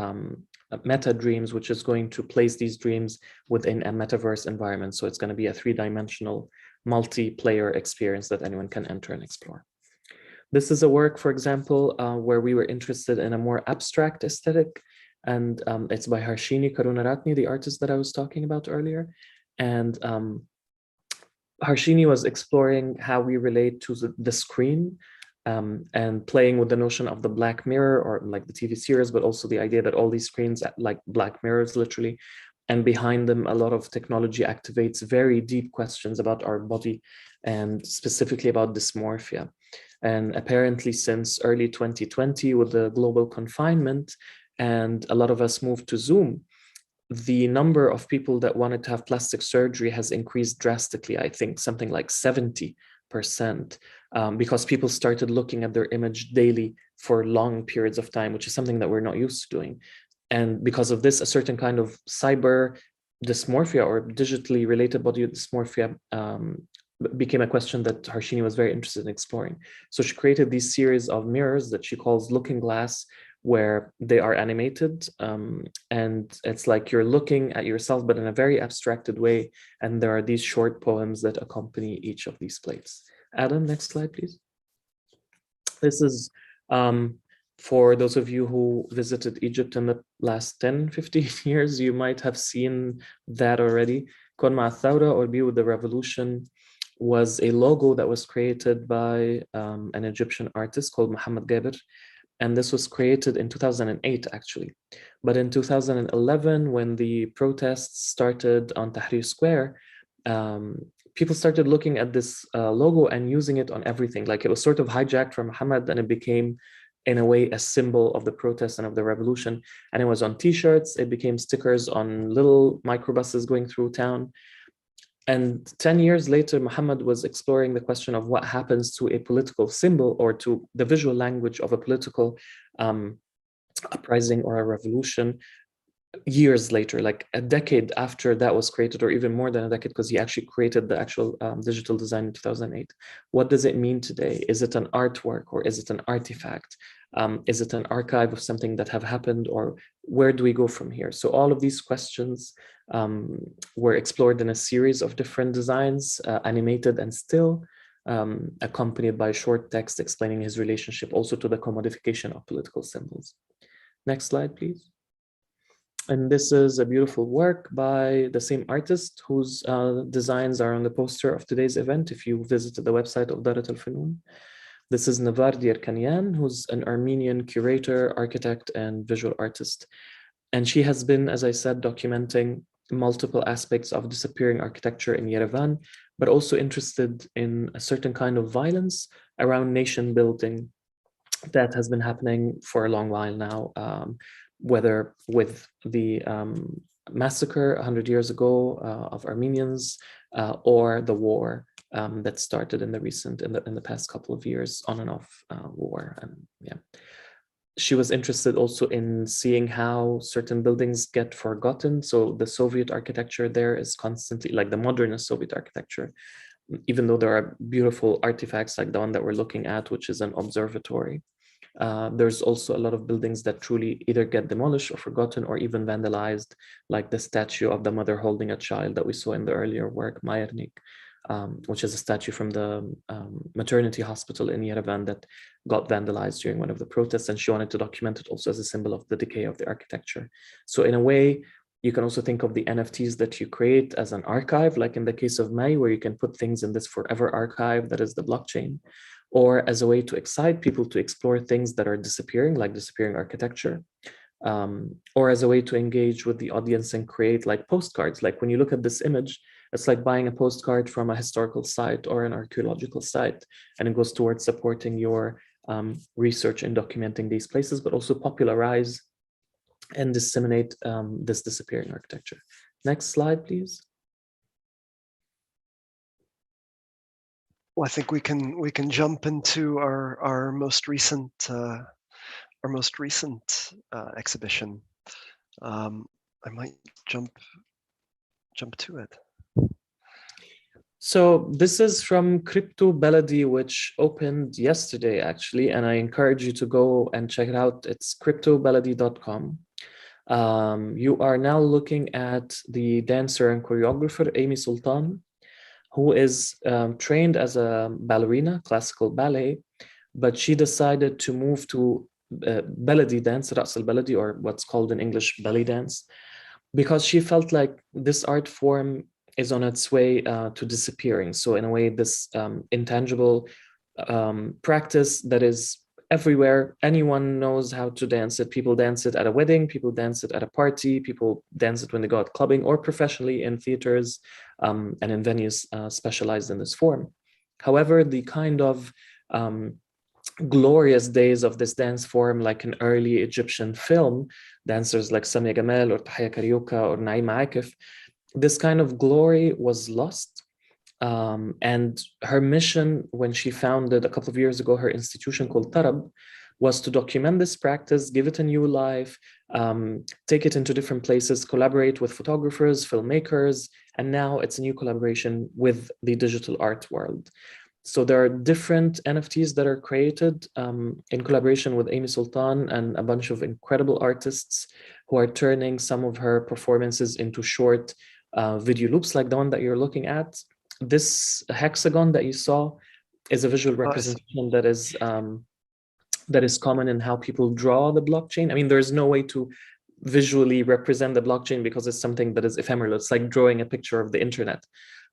Meta Dreams, which is going to place these dreams within a metaverse environment. So it's going to be a 3-dimensional multiplayer experience that anyone can enter and explore. This is a work, for example, where we were interested in a more abstract aesthetic, and it's by Harshini Karunaratne, the artist that I was talking about earlier. And Harshini was exploring how we relate to the screen, and playing with the notion of the black mirror, or like the TV series, but also the idea that all these screens act like black mirrors, literally. And behind them, a lot of technology activates very deep questions about our body, and specifically about dysmorphia. And apparently since early 2020, with the global confinement, and a lot of us moved to Zoom, the number of people that wanted to have plastic surgery has increased drastically. I think something like 70%, because people started looking at their image daily for long periods of time, which is something that we're not used to doing. And because of this, a certain kind of cyber dysmorphia or digitally related body dysmorphia became a question that Harshini was very interested in exploring. So she created these series of mirrors that she calls Looking Glass, where they are animated, and it's like you're looking at yourself, but in a very abstracted way. And there are these short poems that accompany each of these plates. Adam, next slide, please. This is for those of you who visited Egypt in the last 10, 15 years, you might have seen that already. Kun Ma Thawra, or Be With the Revolution, was a logo that was created by an Egyptian artist called Muhammad Gaber. And this was created in 2008, actually. But in 2011, when the protests started on Tahrir Square, people started looking at this logo and using it on everything. Like it was sort of hijacked from Muhammad, and it became, in a way, a symbol of the protest and of the revolution. And it was on t-shirts, it became stickers on little microbuses going through town. And 10 years later, Muhammad was exploring the question of what happens to a political symbol, or to the visual language of a political uprising or a revolution, years later, like a decade after that was created, or even more than a decade, because he actually created the actual digital design in 2008. What does it mean today? Is it an artwork, or is it an artifact? Is it an archive of something that have happened, or where do we go from here? So all of these questions were explored in a series of different designs, animated and still, accompanied by short text explaining his relationship also to the commodification of political symbols. Next slide, please. And this is a beautiful work by the same artist whose designs are on the poster of today's event, if you visited the website of Darat al-Funun. This is Navar Dierkanyan, who's an Armenian curator, architect, and visual artist. And she has been, as I said, documenting multiple aspects of disappearing architecture in Yerevan, but also interested in a certain kind of violence around nation building that has been happening for a long while now, whether with the massacre 100 years ago of Armenians, or the war that started in the past couple of years, on and off war. And yeah, she was interested also in seeing how certain buildings get forgotten. So the Soviet architecture there is constantly, like the modernist Soviet architecture, even though there are beautiful artifacts like the one that we're looking at, which is an observatory. There's also a lot of buildings that truly either get demolished or forgotten or even vandalized, like the statue of the mother holding a child that we saw in the earlier work, Mayernik, which is a statue from the maternity hospital in Yerevan that got vandalized during one of the protests, and she wanted to document it also as a symbol of the decay of the architecture. So in a way, you can also think of the NFTs that you create as an archive, like in the case of May, where you can put things in this forever archive that is the blockchain, or as a way to excite people to explore things that are disappearing, like disappearing architecture, or as a way to engage with the audience and create like postcards. Like when you look at this image, it's like buying a postcard from a historical site or an archaeological site, and it goes towards supporting your research in documenting these places, but also popularize and disseminate this disappearing architecture. Next slide, please. Well, I think we can jump into our most recent exhibition. I might jump to it. So this is from Crypto Baladi, which opened yesterday actually, and I encourage you to go and check it out. It's cryptobaladi.com. You are now looking at the dancer and choreographer Amy Sultan, who is trained as a ballerina, classical ballet, but she decided to move to baladi dance, Ras al-Baladi, or what's called in English belly dance, because she felt like this art form is on its way to disappearing. So in a way, this intangible practice that is everywhere, anyone knows how to dance it. People dance it at a wedding, people dance it at a party, people dance it when they go out clubbing or professionally in theaters and in venues specialized in this form. However, the kind of glorious days of this dance form, like an early Egyptian film, dancers like Samia Gamal or Tahia Karyoka or Naima Akif, this kind of glory was lost. And her mission when she founded a couple of years ago, her institution called Tarab, was to document this practice, give it a new life, take it into different places, collaborate with photographers, filmmakers, and now it's a new collaboration with the digital art world. So there are different NFTs that are created in collaboration with Amy Sultan and a bunch of incredible artists who are turning some of her performances into short video loops like the one that you're looking at. This hexagon that you saw is a visual representation that is common in how people draw the blockchain. I mean, there's no way to visually represent the blockchain because it's something that is ephemeral. It's like drawing a picture of the internet.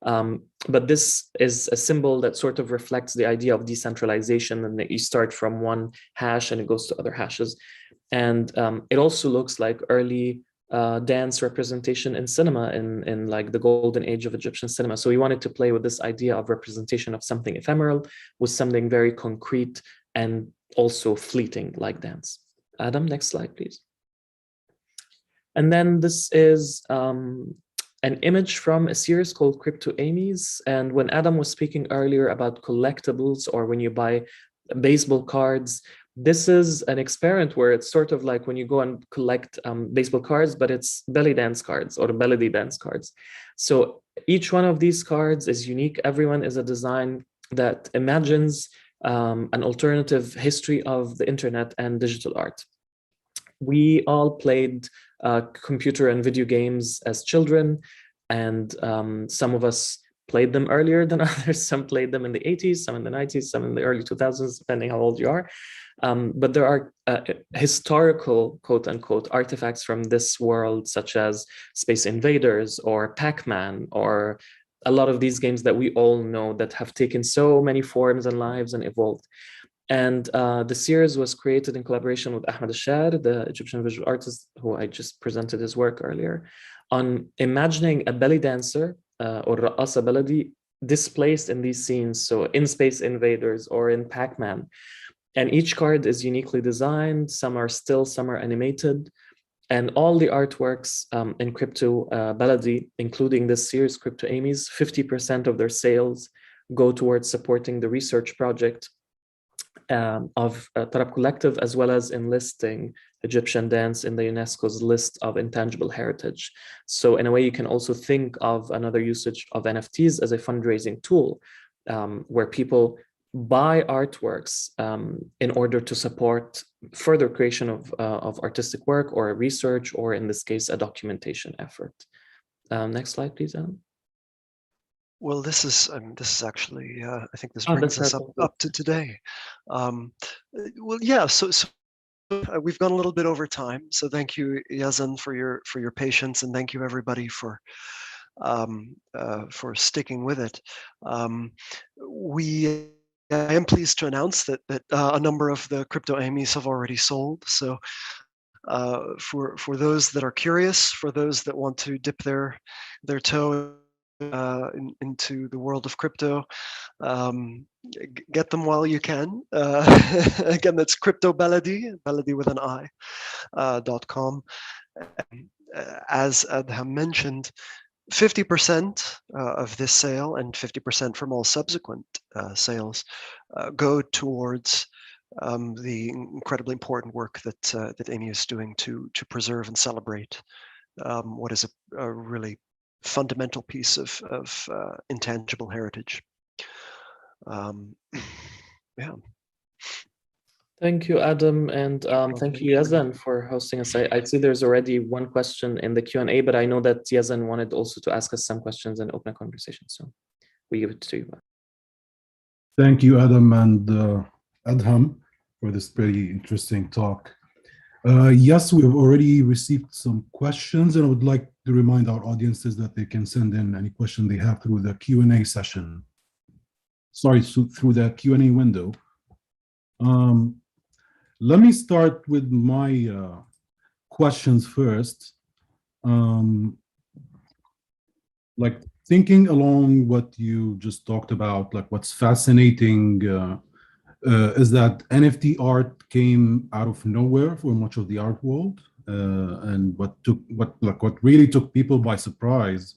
But this is a symbol that sort of reflects the idea of decentralization, and that you start from one hash and it goes to other hashes. And it also looks like early dance representation in cinema in like the golden age of Egyptian cinema. So we wanted to play with this idea of representation of something ephemeral with something very concrete and also fleeting like dance. Adam, next slide, please. And then this is an image from a series called Crypto Amy's. And when Adam was speaking earlier about collectibles or when you buy baseball cards, this is an experiment where it's sort of like when you go and collect baseball cards, but it's belly dance cards or belly dance cards. So each one of these cards is unique. Everyone is a design that imagines an alternative history of the internet and digital art. We all played computer and video games as children, and some of us played them earlier than others. Some played them in the 80s, some in the 90s, some in the early 2000s, depending how old you are. But there are historical, quote unquote, artifacts from this world, such as Space Invaders or Pac-Man, or a lot of these games that we all know that have taken so many forms and lives and evolved. And the series was created in collaboration with Ahmed Ashar, the Egyptian visual artist who I just presented his work earlier, on imagining a belly dancer or Ra'asa Baladi displaced in these scenes. So in Space Invaders or in Pac-Man. And each card is uniquely designed. Some are still, some are animated. And all the artworks in Crypto Baladi, including this series, Crypto Amy's, 50% of their sales go towards supporting the research project of Tarab Collective, as well as enlisting Egyptian dance in the UNESCO's list of intangible heritage. So in a way, you can also think of another usage of NFTs as a fundraising tool, where people buy artworks in order to support further creation of artistic work or research, or in this case, a documentation effort. Next slide, please, Alan. Well, this is actually, I think this brings us up to today. Well, yeah, so we've gone a little bit over time. So thank you, Yazan, for your patience, and thank you everybody for sticking with it. I am pleased to announce that a number of the crypto AMIs have already sold. So for those that are curious, for those that want to dip their toe into the world of crypto, get them while you can. Again, that's CryptoBaladi, Baladi with an I.com. As Adham mentioned, 50% of this sale and 50% from all subsequent sales go towards the incredibly important work that AMI is doing to preserve and celebrate what is a really fundamental piece of intangible heritage. Yeah. Thank you, Adam, and thank you, Yazan, for hosting us. I see there's already one question in the Q&A, but I know that Yazan wanted also to ask us some questions and open a conversation, so we give it to you. Thank you, Adam and Adham, for this pretty interesting talk. Yes, we have already received some questions, and I would like to remind our audiences that they can send in any question they have through the Q&A session. Sorry, through the Q&A window. Let me start with my questions first. Like thinking along what you just talked about, like what's fascinating is that NFT art came out of nowhere for much of the art world, and what really took people by surprise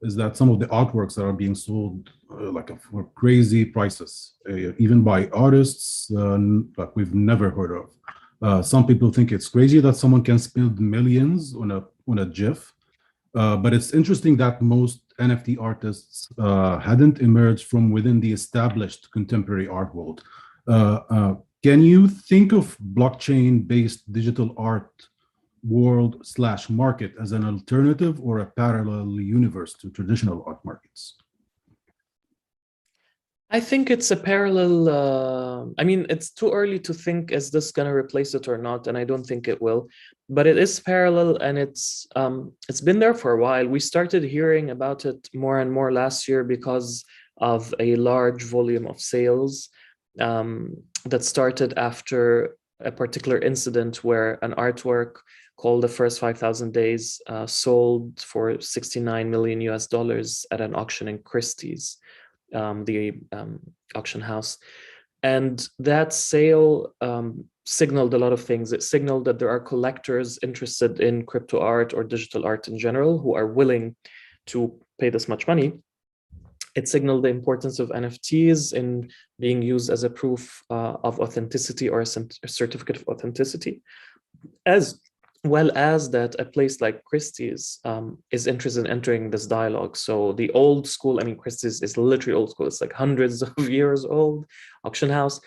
is that some of the artworks that are being sold for crazy prices, even by artists like we've never heard of. Some people think it's crazy that someone can spend millions on a GIF, but it's interesting that most NFT artists hadn't emerged from within the established contemporary art world. Can you think of blockchain-based digital art world / market as an alternative or a parallel universe to traditional art markets? I think it's a parallel. I mean, it's too early to think, is this going to replace it or not? And I don't think it will, but it is parallel, and it's been there for a while. We started hearing about it more and more last year because of a large volume of sales that started after a particular incident where an artwork called The First 5,000 Days sold for $69 million at an auction in Christie's, the auction house. And that sale signaled a lot of things. It signaled that there are collectors interested in crypto art or digital art in general who are willing to pay this much money. It signaled the importance of NFTs in being used as a proof of authenticity or a certificate of authenticity, as well as that a place like Christie's is interested in entering this dialogue. So the old school, I mean, Christie's is literally old school, it's like hundreds of years old, auction house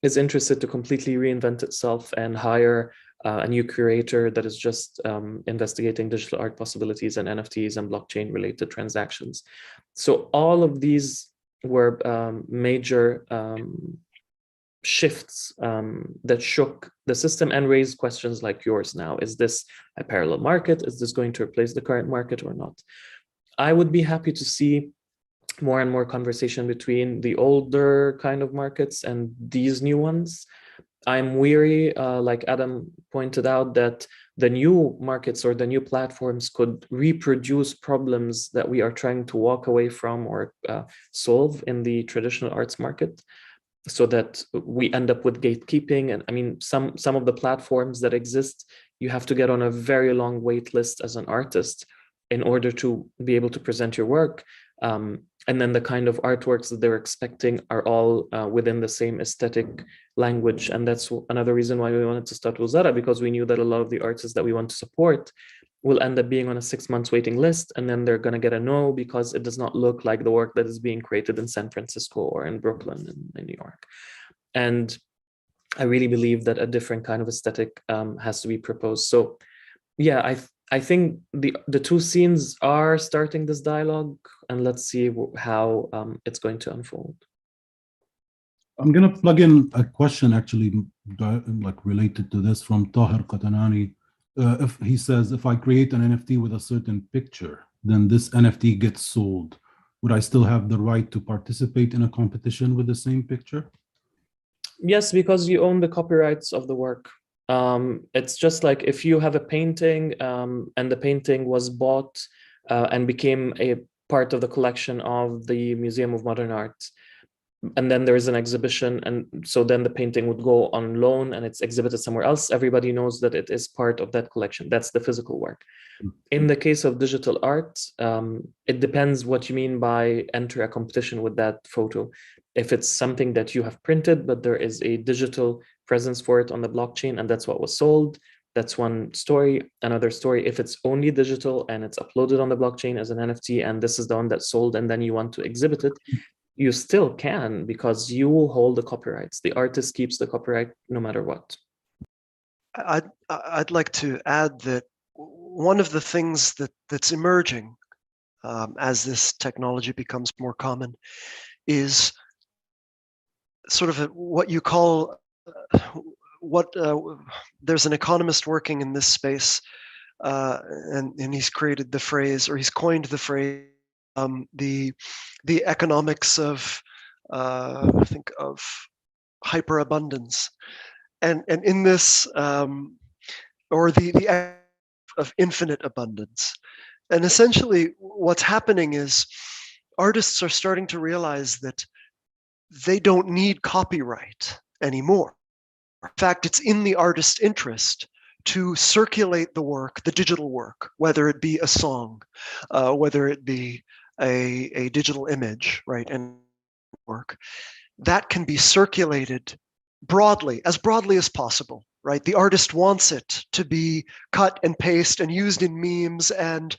is interested to completely reinvent itself and hire a new curator that is just investigating digital art possibilities and NFTs and blockchain related transactions. So all of these were major shifts that shook the system and raised questions like yours now. Is this a parallel market? Is this going to replace the current market or not? I would be happy to see more and more conversation between the older kind of markets and these new ones. I'm weary, like Adam pointed out, that the new markets or the new platforms could reproduce problems that we are trying to walk away from or solve in the traditional arts market, so that we end up with gatekeeping. And I mean, some of the platforms that exist, you have to get on a very long wait list as an artist in order to be able to present your work. And then the kind of artworks that they're expecting are all within the same aesthetic language. And that's another reason why we wanted to start Wizara, because we knew that a lot of the artists that we want to support will end up being on a 6 months waiting list, and then they're going to get a no because it does not look like the work that is being created in San Francisco or in Brooklyn in New York. And I really believe that a different kind of aesthetic has to be proposed. So yeah, I think the two scenes are starting this dialogue, and let's see how it's going to unfold. I'm going to plug in a question actually like related to this from Tahir Qatanani. If he says, if I create an NFT with a certain picture, then this NFT gets sold, would I still have the right to participate in a competition with the same picture? Yes, because you own the copyrights of the work. It's just like if you have a painting and the painting was bought and became a part of the collection of the Museum of Modern Art, and then there is an exhibition, and so then the painting would go on loan and it's exhibited somewhere else. Everybody knows that it is part of that collection. That's the physical work. In the case of digital art, it depends what you mean by enter a competition with that photo. If it's something that you have printed, but there is a digital presence for it on the blockchain, and that's what was sold, that's one story. Another story, if it's only digital and it's uploaded on the blockchain as an NFT, and this is the one that's sold, and then you want to exhibit it, you still can, because you will hold the copyrights. The artist keeps the copyright no matter what. I'd like to add that one of the things that's emerging as this technology becomes more common is sort of what you call there's an economist working in this space, and he's created the phrase, or he's coined the phrase, the economics of I think of hyperabundance, and in this or the of infinite abundance. And essentially what's happening is artists are starting to realize that they don't need copyright anymore. In fact, it's in the artist's interest to circulate the work, the digital work, whether it be a song, whether it be a digital image, right, and work, that can be circulated broadly as possible, right? The artist wants it to be cut and paste and used in memes and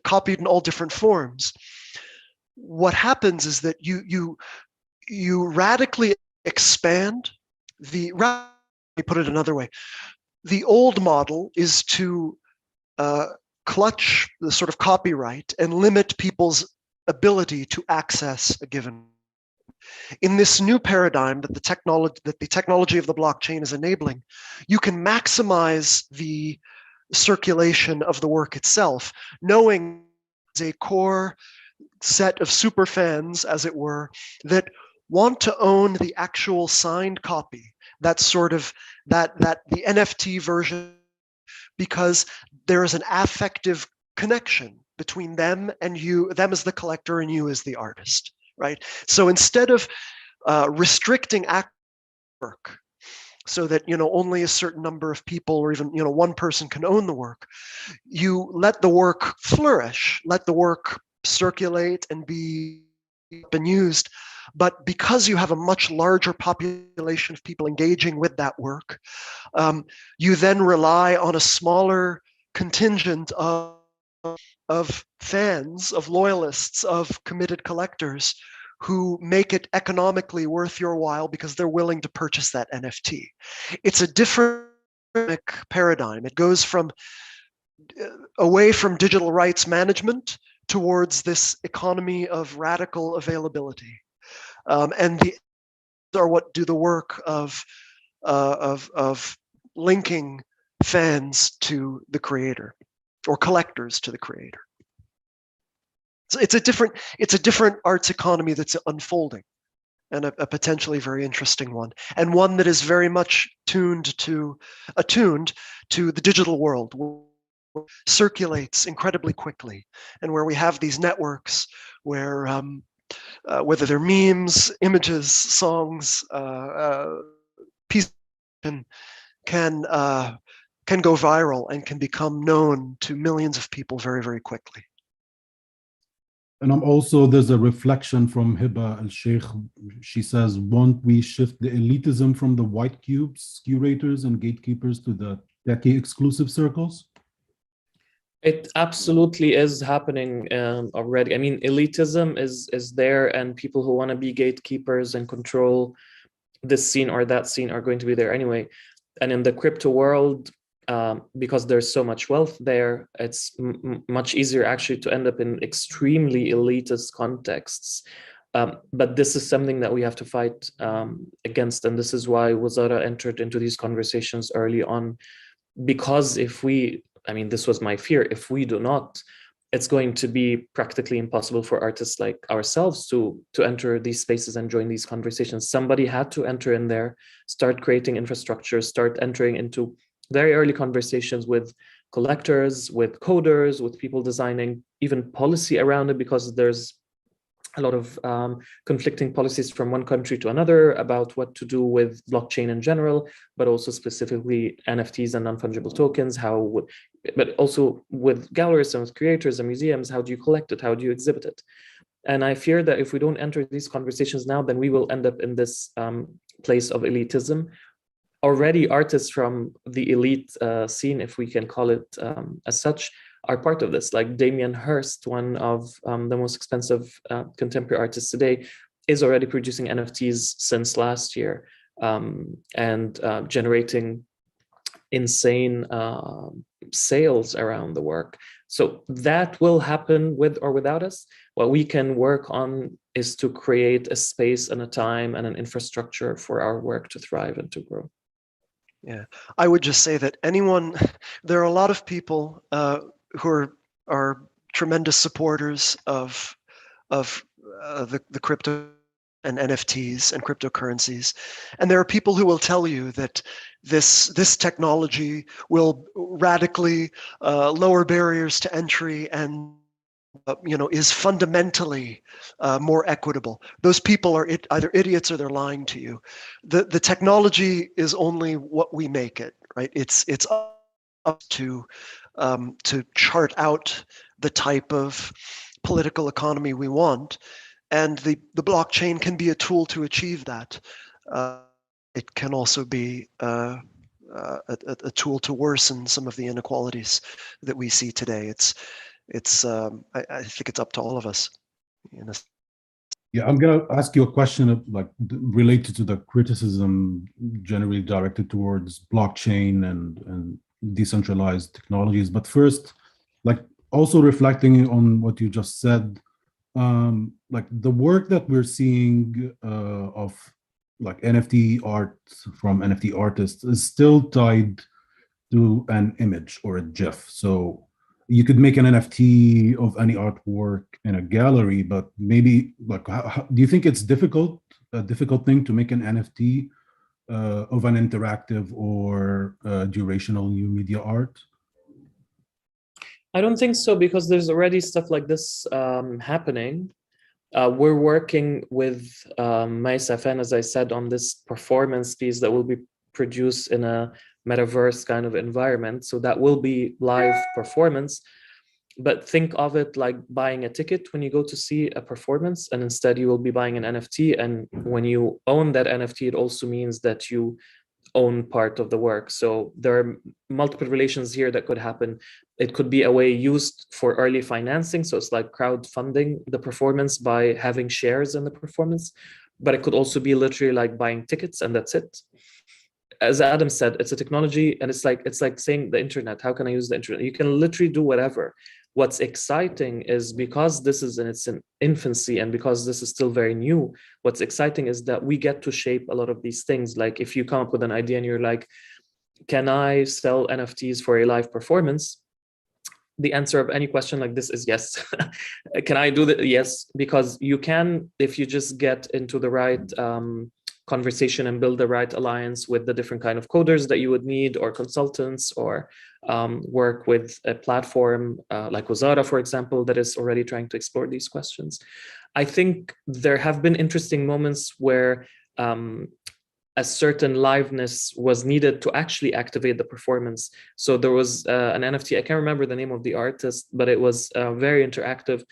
copied in all different forms. What happens is that you radically expand the. Let me put it another way. The old model is to clutch the sort of copyright and limit people's ability to access a given. In this new paradigm that the technology of the blockchain is enabling, you can maximize the circulation of the work itself, knowing there's a core set of super fans, as it were, that want to own the actual signed copy. That's sort of that the NFT version, because there is an affective connection between them and you, them as the collector and you as the artist, right? So instead of restricting work so that only a certain number of people or even one person can own the work, you let the work flourish, let the work circulate and be used. But because you have a much larger population of people engaging with that work, you then rely on a smaller contingent of fans, of loyalists, of committed collectors who make it economically worth your while because they're willing to purchase that NFT. It's a different paradigm. It goes from away from digital rights management towards this economy of radical availability. And these are what do the work of linking fans to the creator or collectors to the creator. So it's a different arts economy that's unfolding, and a potentially very interesting one, and one that is very much attuned to the digital world, where it circulates incredibly quickly, and where we have these networks where whether they're memes, images, songs, pieces can go viral and can become known to millions of people very, very quickly. And there's a reflection from Hiba Al-Sheikh. She says, won't we shift the elitism from the white cubes, curators and gatekeepers to the techie exclusive circles? It absolutely is happening already. I mean, elitism is there, and people who want to be gatekeepers and control this scene or that scene are going to be there anyway. And in the crypto world, because there's so much wealth there, it's much easier actually to end up in extremely elitist contexts. But this is something that we have to fight against. And this is why Wizara entered into these conversations early on. Because this was my fear, if we do not, it's going to be practically impossible for artists like ourselves to enter these spaces and join these conversations. Somebody had to enter in there, start creating infrastructure, start entering into very early conversations with collectors, with coders, with people designing even policy around it, because there's a lot of conflicting policies from one country to another about what to do with blockchain in general, but also specifically NFTs and non-fungible tokens, but also with galleries and with creators and museums, how do you collect it? How do you exhibit it? And I fear that if we don't enter these conversations now, then we will end up in this place of elitism. Already artists from the elite scene, if we can call it as such, are part of this. Like Damien Hirst, one of the most expensive contemporary artists today, is already producing NFTs since last year and generating insane sales around the work. So that will happen with or without us. What we can work on is to create a space and a time and an infrastructure for our work to thrive and to grow. Yeah, I would just say that there are a lot of people who are tremendous supporters of the crypto and NFTs and cryptocurrencies, and there are people who will tell you that this technology will radically lower barriers to entry and is fundamentally more equitable. Those people are either idiots or they're lying to you. The technology is only what we make it, right? It's up to chart out the type of political economy we want, and the blockchain can be a tool to achieve that. It can also be a tool to worsen some of the inequalities that we see today. I think it's up to all of us. Yeah, I'm gonna ask you a question related to the criticism generally directed towards blockchain and decentralized technologies. But first, also reflecting on what you just said, the work that we're seeing of NFT art from NFT artists is still tied to an image or a GIF. So you could make an NFT of any artwork in a gallery, but maybe do you think it's a difficult thing to make an NFT of an interactive or durational new media art? I don't think so, because there's already stuff like this happening. We're working with MySFN, as I said, on this performance piece that will be produced in a metaverse kind of environment. So that will be live performance. But think of it like buying a ticket when you go to see a performance, and instead you will be buying an NFT. And when you own that NFT, it also means that you own part of the work. So there are multiple relations here that could happen. It could be a way used for early financing. So it's like crowdfunding the performance by having shares in the performance. But it could also be literally like buying tickets, and that's it. As Adam said, it's a technology, and it's like saying the internet. How can I use the internet? You can literally do whatever. What's exciting is, because this is in its infancy and because this is still very new, what's exciting is that we get to shape a lot of these things. Like if you come up with an idea and you're like, can I sell NFTs for a live performance? The answer of any question like this is yes. Can I do that? Yes, because you can, if you just get into the right conversation and build the right alliance with the different kind of coders that you would need, or consultants, or work with a platform like Wizara, for example, that is already trying to explore these questions. I think there have been interesting moments where a certain liveness was needed to actually activate the performance. So there was an NFT, I can't remember the name of the artist, but it was very interactive.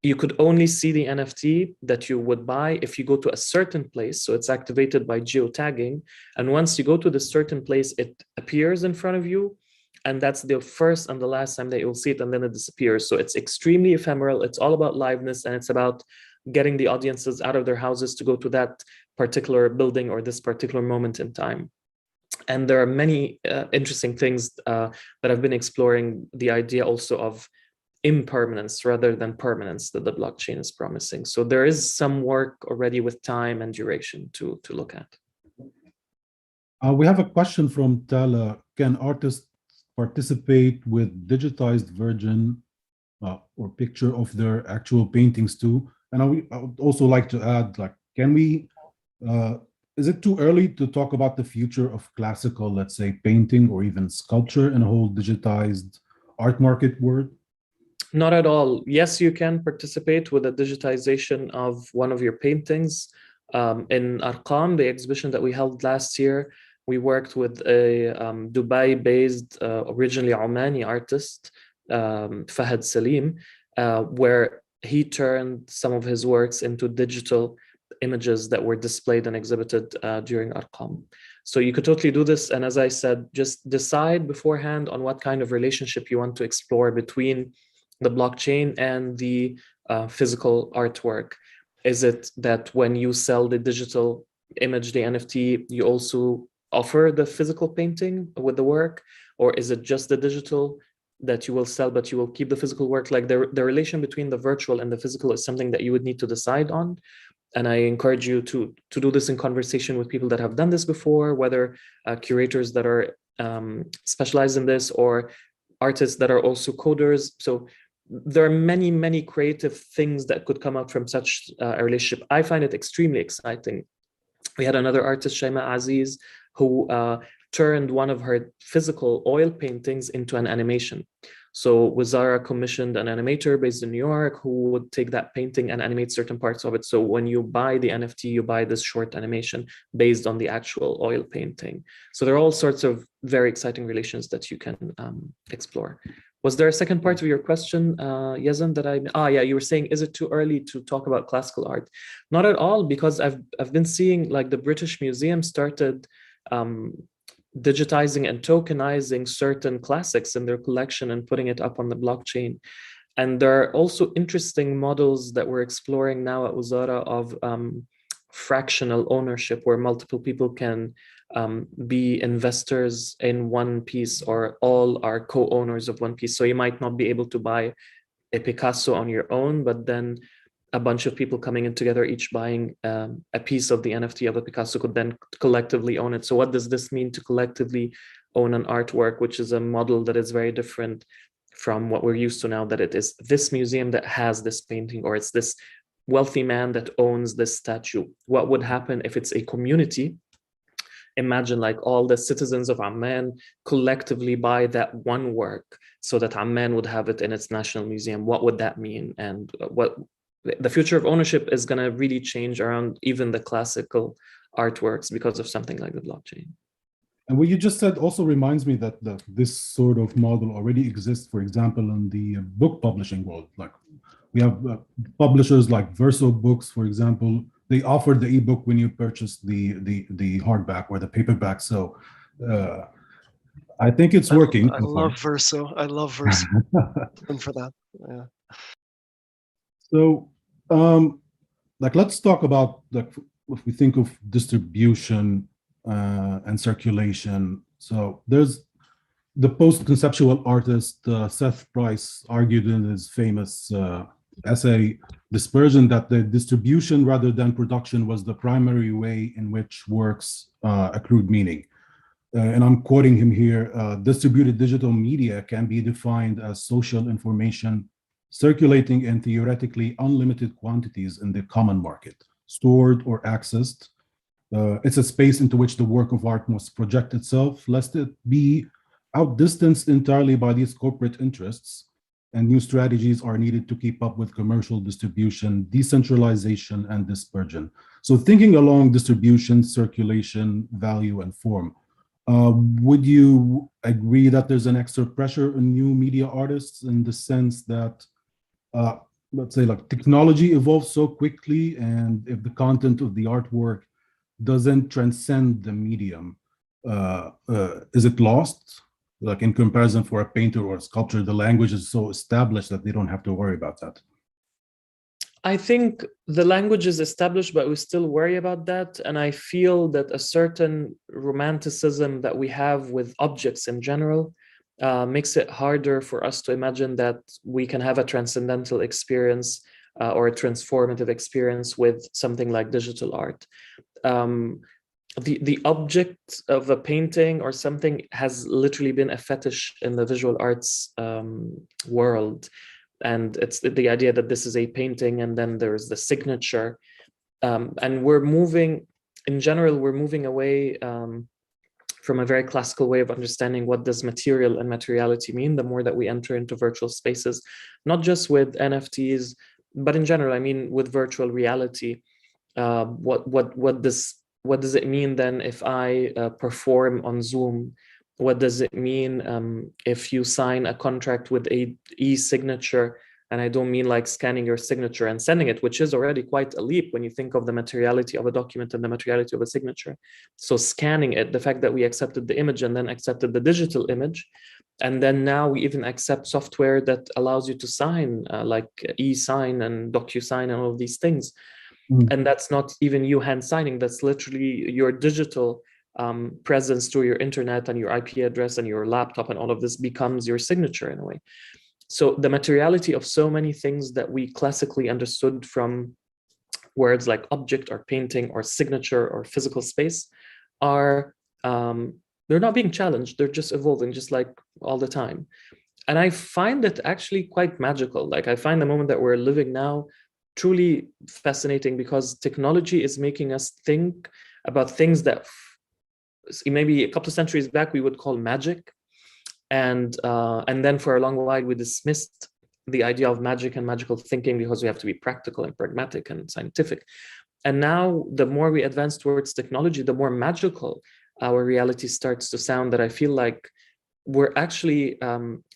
you could only see the NFT that you would buy if you go to a certain place. So it's activated by geotagging. And once you go to this certain place, it appears in front of you. And that's the first and the last time that you'll see it, and then it disappears. So it's extremely ephemeral. It's all about liveness, and it's about getting the audiences out of their houses to go to that particular building or this particular moment in time. And there are many interesting things that I've been exploring, the idea also of impermanence rather than permanence that the blockchain is promising. So there is some work already with time and duration to look at. We have a question from Tala. Can artists participate with digitized version or picture of their actual paintings too? And I would also like to add, like, can we, is it too early to talk about the future of classical, let's say, painting or even sculpture in a whole digitized art market world? Not at all. Yes, you can participate with a digitization of one of your paintings. In Arqam, the exhibition that we held last year, we worked with a Dubai-based, originally Omani artist, Fahad Salim, where he turned some of his works into digital images that were displayed and exhibited during Arqam. So you could totally do this. And as I said, just decide beforehand on what kind of relationship you want to explore between the blockchain and the physical artwork. Is it that when you sell the digital image, the NFT, you also offer the physical painting with the work? Or is it just the digital that you will sell, but you will keep the physical work? Like the relation between the virtual and the physical is something that you would need to decide on. And I encourage you to do this in conversation with people that have done this before, whether curators that are specialized in this or artists that are also coders. So there are many, many creative things that could come out from such a relationship. I find it extremely exciting. We had another artist, Shaima Aziz, who turned one of her physical oil paintings into an animation. So Wizara commissioned an animator based in New York who would take that painting and animate certain parts of it. So when you buy the NFT, you buy this short animation based on the actual oil painting. So there are all sorts of very exciting relations that you can explore. Was there a second part of your question, Yazan, yeah, you were saying, is it too early to talk about classical art? Not at all, because I've been seeing, like, the British Museum started digitizing and tokenizing certain classics in their collection and putting it up on the blockchain. And there are also interesting models that we're exploring now at Wizara of fractional ownership, where multiple people can be investors in one piece, or all are co-owners of one piece. So you might not be able to buy a Picasso on your own, but then a bunch of people coming in together, each buying a piece of the NFT of a Picasso, could then collectively own it. So what does this mean to collectively own an artwork, which is a model that is very different from what we're used to now, that it is this museum that has this painting, or it's this wealthy man that owns this statue. What would happen if it's a community? Imagine, like, all the citizens of Amman collectively buy that one work so that Amman would have it in its national museum. What would that mean? And what the future of ownership is going to really change around even the classical artworks because of something like the blockchain. And what you just said also reminds me that this sort of model already exists, for example, in the book publishing world. Like, we have publishers like Verso Books, for example. They offer the ebook when you purchase the hardback or the paperback. So I think it's working. I love Verso. I love Verso. And for that, yeah. So, like, let's talk about, like, if we think of distribution and circulation. So there's the post-conceptual artist Seth Price argued in his famous essay Dispersion that the distribution rather than production was the primary way in which works accrued meaning. And I'm quoting him here: distributed digital media can be defined as social information circulating in theoretically unlimited quantities in the common market, stored or accessed. It's a space into which the work of art must project itself, lest it be outdistanced entirely by these corporate interests, and new strategies are needed to keep up with commercial distribution, decentralization, and dispersion. So thinking along distribution, circulation, value, and form, would you agree that there's an extra pressure on new media artists in the sense that let's say, like, technology evolves so quickly, and if the content of the artwork doesn't transcend the medium, is it lost? Like, in comparison, for a painter or a sculptor, the language is so established that they don't have to worry about that. I think the language is established, but we still worry about that. And I feel that a certain romanticism that we have with objects in general makes it harder for us to imagine that we can have a transcendental experience or a transformative experience with something like digital art. The object of a painting or something has literally been a fetish in the visual arts world. And it's the idea that this is a painting, and then there's the signature. And we're moving, in general, we're moving away from a very classical way of understanding what does material and materiality mean the more that we enter into virtual spaces, not just with NFTs, but in general, I mean, with virtual reality. What does it mean then if I perform on Zoom? What does it mean if you sign a contract with a e-signature? And I don't mean like scanning your signature and sending it, which is already quite a leap when you think of the materiality of a document and the materiality of a signature. So scanning it, the fact that we accepted the image and then accepted the digital image, and then now we even accept software that allows you to sign, like e-sign and DocuSign and all of these things. And that's not even you hand signing, that's literally your digital presence through your internet and your IP address and your laptop, and all of this becomes your signature in a way. So the materiality of so many things that we classically understood from words like object or painting or signature or physical space are, they're not being challenged, they're just evolving just like all the time. And I find it actually quite magical. Like, I find the moment that we're living now truly fascinating, because technology is making us think about things that maybe a couple of centuries back we would call magic, and then for a long while we dismissed the idea of magic and magical thinking because we have to be practical and pragmatic and scientific. And now the more we advance towards technology, the more magical our reality starts to sound, that I feel like we're actually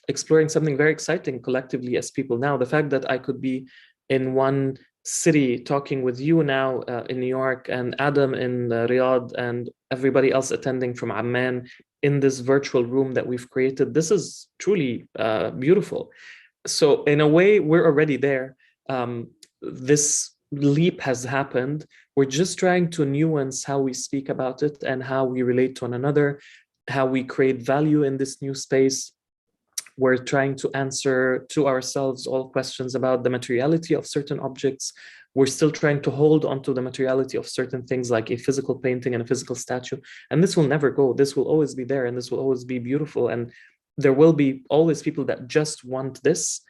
exploring something very exciting collectively as people now. The fact that I could be in one city talking with you now in New York, and Adam in Riyadh, and everybody else attending from Amman in this virtual room that we've created, this is truly beautiful. So in a way, we're already there. This leap has happened. We're just trying to nuance how we speak about it and how we relate to one another, how we create value in this new space. We're trying to answer to ourselves all questions about the materiality of certain objects. We're still trying to hold onto the materiality of certain things like a physical painting and a physical statue. And this will never go. This will always be there, and this will always be beautiful. And there will be always people that just want this.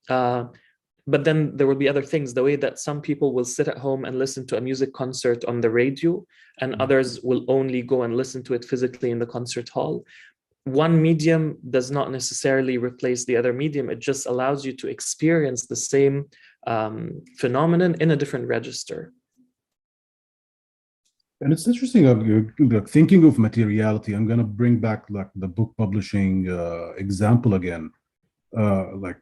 But then there will be other things, the way that some people will sit at home and listen to a music concert on the radio, and others will only go and listen to it physically in the concert hall. One medium does not necessarily replace the other medium. It just allows you to experience the same phenomenon in a different register. And it's interesting, you're thinking of materiality. I'm going to bring back like the book publishing example again. Like,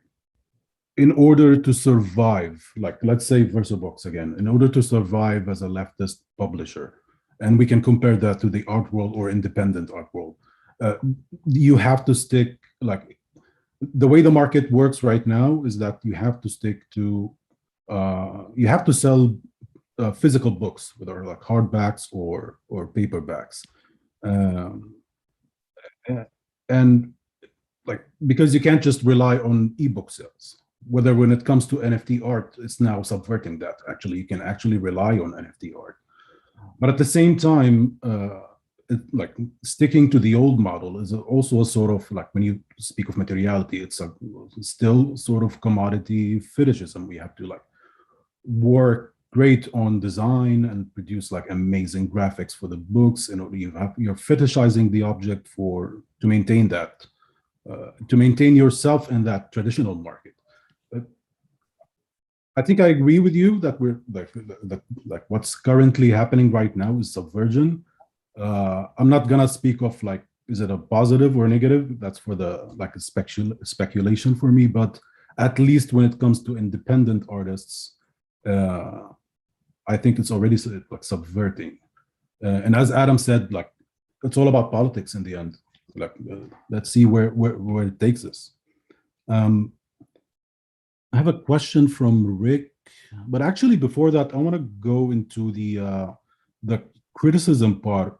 in order to survive, like, let's say VersaBox again, in order to survive as a leftist publisher, and we can compare that to the art world or independent art world, you have to stick, like, the way the market works right now is that you have to stick to, you have to sell physical books, whether like hardbacks or paperbacks. And like, because you can't just rely on ebook sales. Whether when it comes to NFT art, it's now subverting that. Actually, you can actually rely on NFT art. But at the same time, like, sticking to the old model is also a sort of, like, when you speak of materiality, it's a still sort of commodity fetishism. We have to like work great on design and produce like amazing graphics for the books, and you're fetishizing the object to maintain that, to maintain yourself in that traditional market. I think I agree with you that we're like what's currently happening right now is subversion. I'm not gonna speak of like, is it a positive or negative? That's for the like a speculation for me. But at least when it comes to independent artists, I think it's already like subverting. And as Adam said, like it's all about politics in the end. Like let's see where it takes us. I have a question from Rick, but actually before that, I want to go into the criticism part.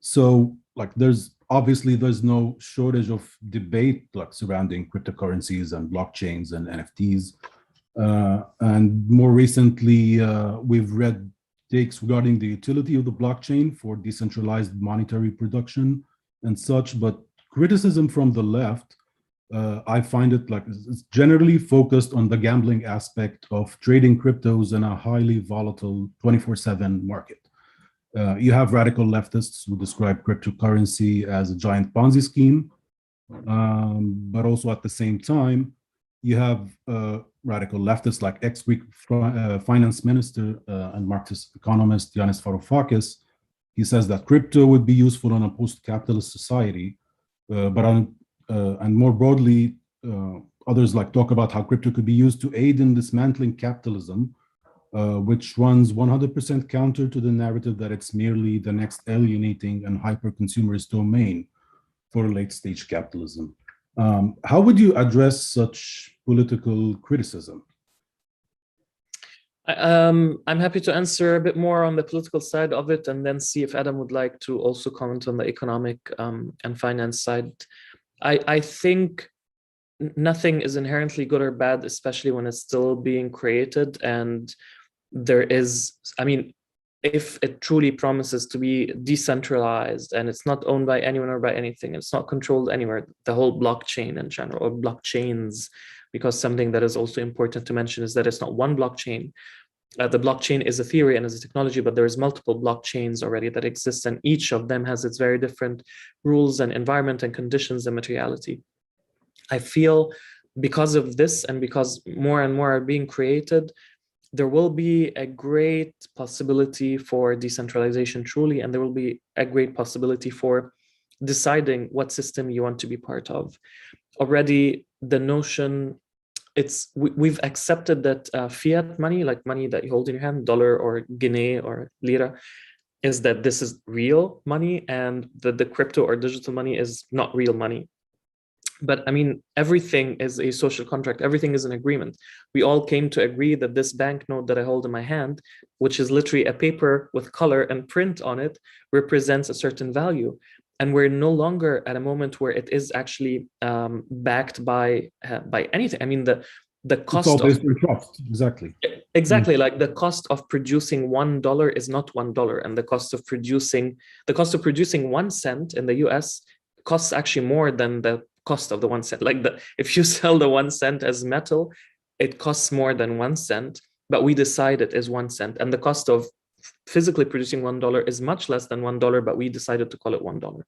So like there's no shortage of debate like surrounding cryptocurrencies and blockchains and NFTs. And more recently, we've read takes regarding the utility of the blockchain for decentralized monetary production and such, but criticism from the left, I find it like it's generally focused on the gambling aspect of trading cryptos in a highly volatile 24/7 market. You have radical leftists who describe cryptocurrency as a giant Ponzi scheme, but also at the same time, you have radical leftists like ex-Greek finance minister and Marxist economist Yanis Varoufakis. He says that crypto would be useful in a post-capitalist society, and more broadly, others like talk about how crypto could be used to aid in dismantling capitalism, which runs 100% counter to the narrative that it's merely the next alienating and hyper-consumerist domain for late-stage capitalism. How would you address such political criticism? I'm happy to answer a bit more on the political side of it, and then see if Adam would like to also comment on the economic and finance side. I think nothing is inherently good or bad, especially when it's still being created. And there is, I mean, if it truly promises to be decentralized and it's not owned by anyone or by anything, it's not controlled anywhere, the whole blockchain in general, or blockchains, because something that is also important to mention is that it's not one blockchain. The blockchain is a theory and is a technology, but there's multiple blockchains already that exist, and each of them has its very different rules and environment and conditions and materiality. I feel because of this, and because more and more are being created, there will be a great possibility for decentralization truly, and there will be a great possibility for deciding what system you want to be part of. Already the notion, we've accepted that fiat money, like money that you hold in your hand, dollar or guinea or lira, is that this is real money, and that the crypto or digital money is not real money. But I mean, everything is a social contract. Everything is an agreement. We all came to agree that this banknote that I hold in my hand, which is literally a paper with color and print on it, represents a certain value. And we're no longer at a moment where it is actually backed by anything. I mean, the cost it's all based on trust. Exactly. Like the cost of producing $1 is not $1, and the cost of producing 1 cent in the US costs actually more than the cost of the 1 cent. Like if you sell the 1 cent as metal, it costs more than 1 cent, but we decide it is 1 cent. And the cost of physically producing $1 is much less than $1, but we decided to call it $1.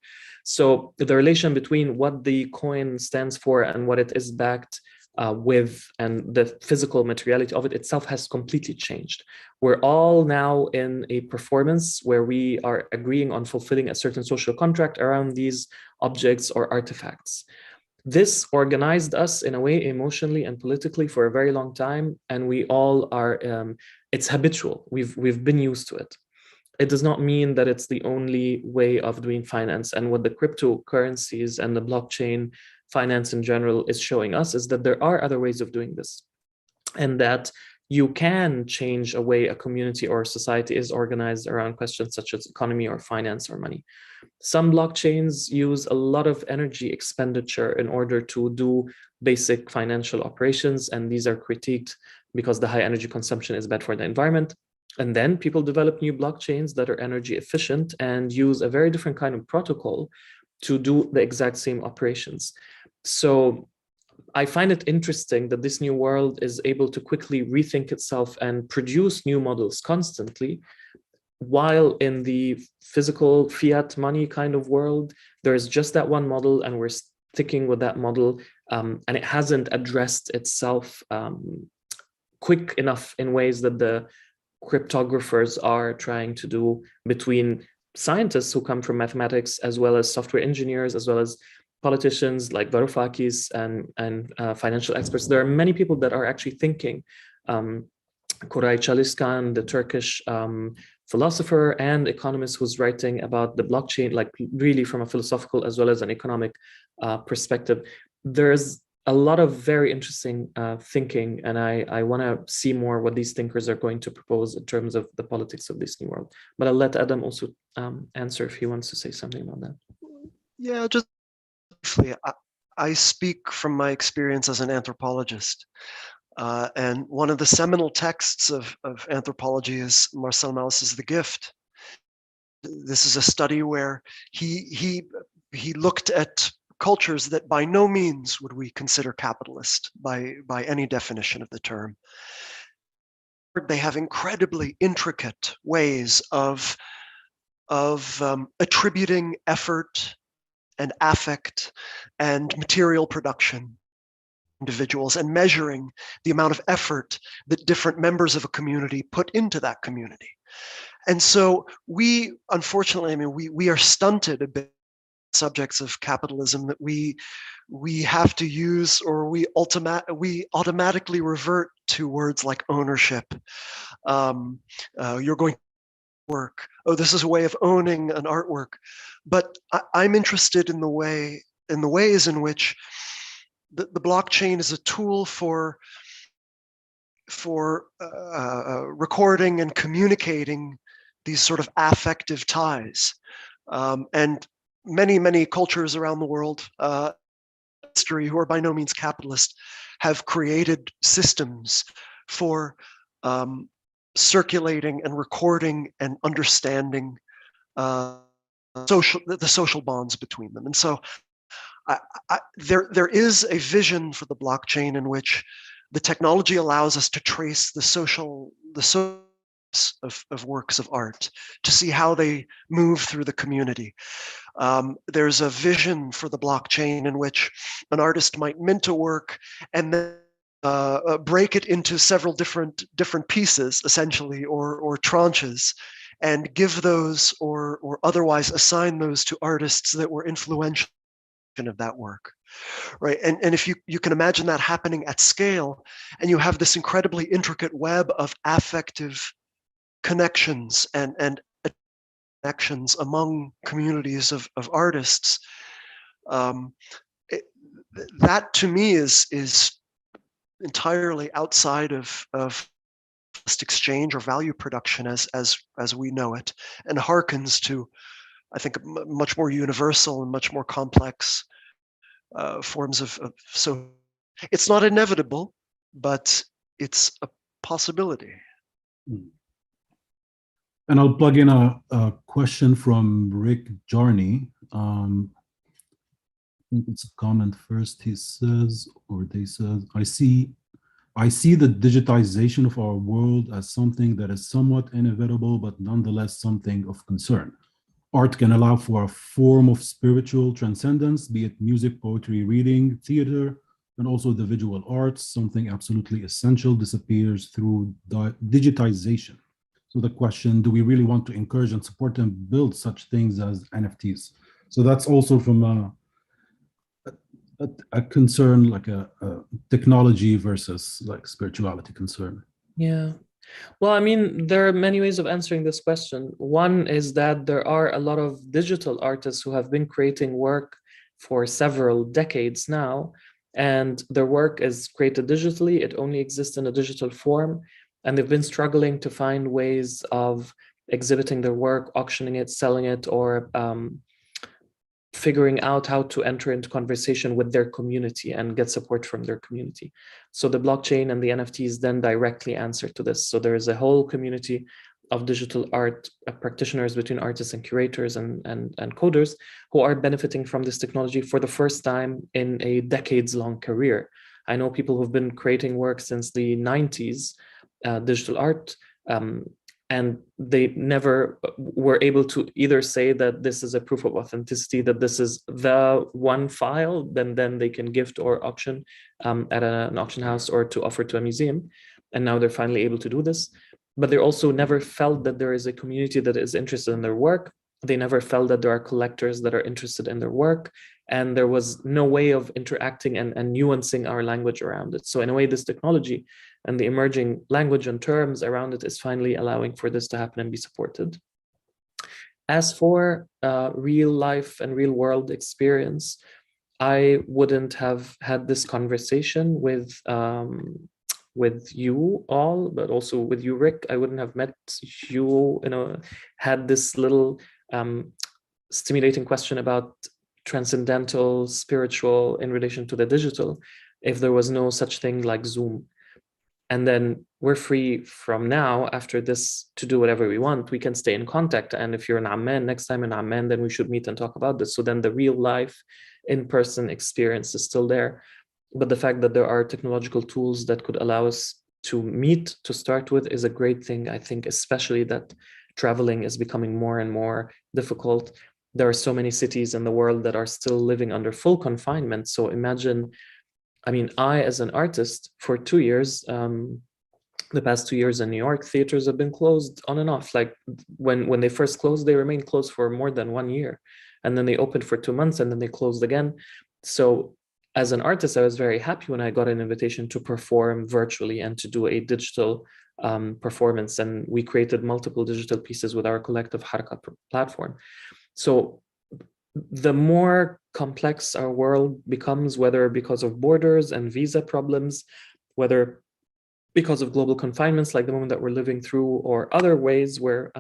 So the relation between what the coin stands for and what it is backed with, and the physical materiality of it itself, has completely changed. We're all now in a performance where we are agreeing on fulfilling a certain social contract around these objects or artifacts. This organized us in a way emotionally and politically for a very long time, and we all are, it's habitual. We've been used to it. It does not mean that it's the only way of doing finance. And what the cryptocurrencies and the blockchain finance in general is showing us is that there are other ways of doing this, and that you can change a way a community or a society is organized around questions such as economy or finance or money. Some blockchains use a lot of energy expenditure in order to do basic financial operations, and these are critiqued because the high energy consumption is bad for the environment. And then people develop new blockchains that are energy efficient and use a very different kind of protocol to do the exact same operations. So I find it interesting that this new world is able to quickly rethink itself and produce new models constantly, while in the physical fiat money kind of world, there is just that one model, and we're sticking with that model, and it hasn't addressed itself quick enough in ways that the cryptographers are trying to do, between scientists who come from mathematics, as well as software engineers, as well as politicians like Varoufakis and financial experts. There are many people that are actually thinking. Koray Çalışkan, the Turkish philosopher and economist who's writing about the blockchain, like really from a philosophical as well as an economic perspective. There's a lot of very interesting thinking, and I want to see more what these thinkers are going to propose in terms of the politics of this new world. But I'll let Adam also answer if he wants to say something about that. Yeah, just briefly, I speak from my experience as an anthropologist. And one of the seminal texts of anthropology is Marcel Maus's The Gift. This is a study where he looked at cultures that by no means would we consider capitalist by any definition of the term. They have incredibly intricate ways of attributing effort and affect and material production individuals and measuring the amount of effort that different members of a community put into that community. And so we, unfortunately, I mean, we are stunted a bit subjects of capitalism that we have to use, or we automatically revert to words like ownership. You're going to work. Oh, this is a way of owning an artwork. But I'm interested in the ways in which the blockchain is a tool for recording and communicating these sort of affective ties. And many cultures around the world, history, who are by no means capitalist, have created systems for circulating and recording and understanding the social bonds between them. And so there is a vision for the blockchain in which the technology allows us to trace the social of works of art, to see how they move through the community. There's a vision for the blockchain in which an artist might mint a work and then break it into several different pieces, essentially, or tranches, and give those or otherwise assign those to artists that were influential of that work, right? And if you can imagine that happening at scale, and you have this incredibly intricate web of affective connections and connections among communities of artists, that to me is entirely outside of exchange or value production as we know it, and harkens to, I think, much more universal and much more complex forms of so it's not inevitable, but it's a possibility. And I'll plug in a question from Rick Jarney. I think it's a comment first. He says, or they says, I see the digitization of our world as something that is somewhat inevitable, but nonetheless something of concern. Art can allow for a form of spiritual transcendence, be it music, poetry, reading, theater, and also the visual arts. Something absolutely essential disappears through digitization. So the question, do we really want to encourage and support and build such things as NFTs? So that's also from a concern, like a technology versus like spirituality concern. Yeah. Well, I mean, there are many ways of answering this question. One is that there are a lot of digital artists who have been creating work for several decades now, and their work is created digitally. It only exists in a digital form, and they've been struggling to find ways of exhibiting their work, auctioning it, selling it, or figuring out how to enter into conversation with their community and get support from their community. So the blockchain and the NFTs then directly answer to this. So there is a whole community of digital art practitioners between artists and curators and coders who are benefiting from this technology for the first time in a decades-long career. I know people who've been creating work since the 90s, digital art, and they never were able to either say that this is a proof of authenticity, that this is the one file, then they can gift or auction at an auction house or to offer to a museum. And now they're finally able to do this. But they also never felt that there is a community that is interested in their work. They never felt that there are collectors that are interested in their work, and there was no way of interacting and nuancing our language around it. So in a way, this technology and the emerging language and terms around it is finally allowing for this to happen and be supported. As for real life and real world experience, I wouldn't have had this conversation with you all, but also with you, Rick. I wouldn't have met you, had this little stimulating question about transcendental, spiritual in relation to the digital, if there was no such thing like Zoom. And then we're free from now, after this, to do whatever we want. We can stay in contact. And if you're in Amman, next time in Amman, then we should meet and talk about this. So then the real life, in-person experience is still there. But the fact that there are technological tools that could allow us to meet to start with is a great thing, I think, especially that traveling is becoming more and more difficult. There are so many cities in the world that are still living under full confinement. So imagine, I mean, I, as an artist, for 2 years, the past 2 years in New York, theaters have been closed on and off. Like when they first closed, they remained closed for more than 1 year. And then they opened for 2 months and then they closed again. So as an artist, I was very happy when I got an invitation to perform virtually and to do a digital performance. And we created multiple digital pieces with our collective Harakat platform. So the more complex our world becomes, whether because of borders and visa problems, whether because of global confinements like the moment that we're living through, or other ways where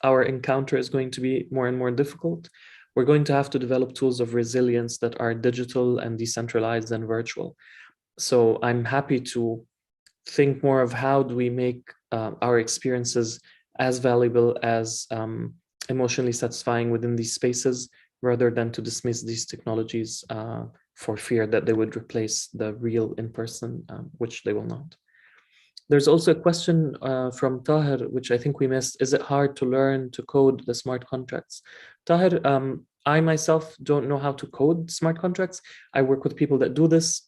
our encounter is going to be more and more difficult, we're going to have to develop tools of resilience that are digital and decentralized and virtual. So I'm happy to think more of how do we make our experiences as valuable as emotionally satisfying within these spaces, rather than to dismiss these technologies for fear that they would replace the real in-person, which they will not. There's also a question from Tahir, which I think we missed. Is it hard to learn to code the smart contracts? Tahir, I myself don't know how to code smart contracts. I work with people that do this,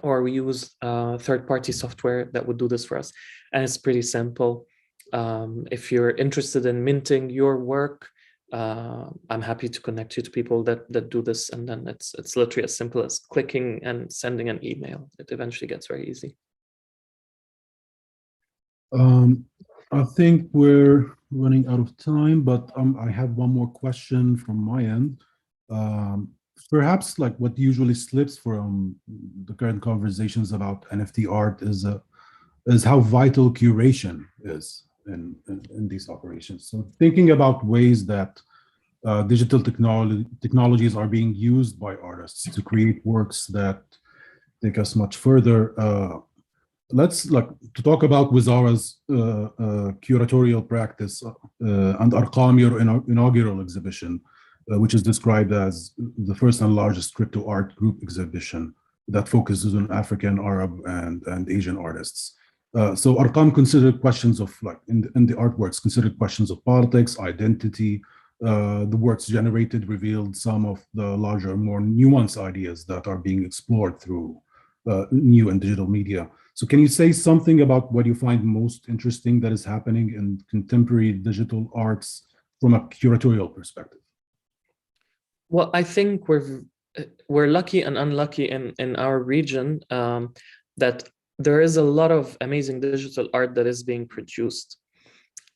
or we use third-party software that would do this for us. And it's pretty simple. If you're interested in minting your work, I'm happy to connect you to people that do this. And then it's literally as simple as clicking and sending an email. It eventually gets very easy. I think we're running out of time, but I have one more question from my end. Perhaps like what usually slips from the current conversations about NFT art is how vital curation is in these operations. So thinking about ways that digital technologies are being used by artists to create works that take us much further. Let's to talk about Wizara's curatorial practice and Arqam, your inaugural exhibition, which is described as the first and largest crypto art group exhibition that focuses on African, Arab, and Asian artists. So Arqam considered questions of in the artworks, considered questions of politics, identity. The works generated revealed some of the larger, more nuanced ideas that are being explored through new and digital media. So can you say something about what you find most interesting that is happening in contemporary digital arts from a curatorial perspective? Well, I think we're lucky and unlucky in our region that there is a lot of amazing digital art that is being produced.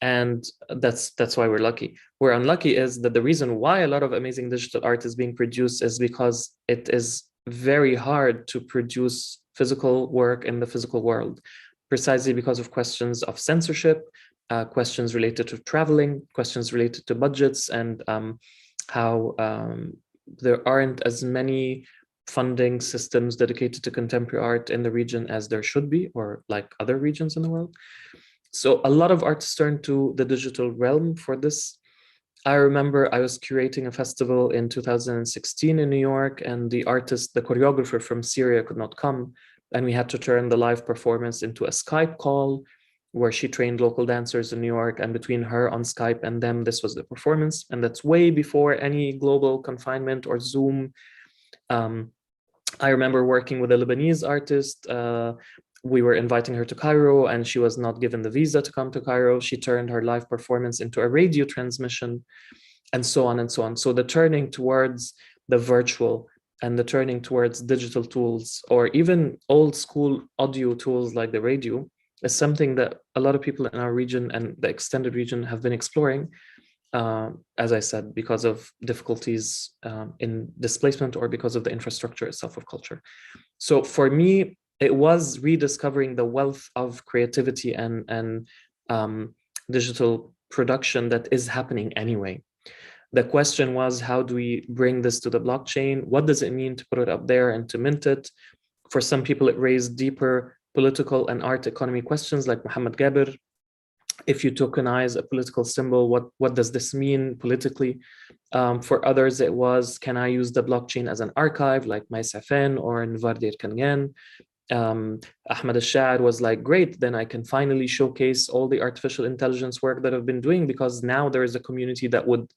And that's why we're lucky. We're unlucky is that the reason why a lot of amazing digital art is being produced is because it is very hard to produce physical work in the physical world, precisely because of questions of censorship, questions related to traveling, questions related to budgets, and how there aren't as many funding systems dedicated to contemporary art in the region as there should be, or like other regions in the world. So a lot of artists turn to the digital realm for this. I remember I was curating a festival in 2016 in New York, and the artist, the choreographer from Syria could not come. And we had to turn the live performance into a Skype call where she trained local dancers in New York, and between her on Skype and them, this was the performance. And that's way before any global confinement or Zoom. I remember working with a Lebanese artist. We were inviting her to Cairo and she was not given the visa to come to Cairo. She turned her live performance into a radio transmission. and so on and so on. So the turning towards the virtual and the turning towards digital tools, or even old school audio tools like the radio, is something that a lot of people in our region and the extended region have been exploring, as I said, because of difficulties in displacement or because of the infrastructure itself of culture. So for me, it was rediscovering the wealth of creativity and digital production that is happening anyway. The question was, how do we bring this to the blockchain? What does it mean to put it up there and to mint it? For some people, it raised deeper political and art economy questions, like Muhammad Gabir. If you tokenize a political symbol, what does this mean politically? For others, it was, can I use the blockchain as an archive, like MySafen or Nvardir Kanyan? Ahmed al-Sha'ar was like, great, then I can finally showcase all the artificial intelligence work that I've been doing, because now there is a community that would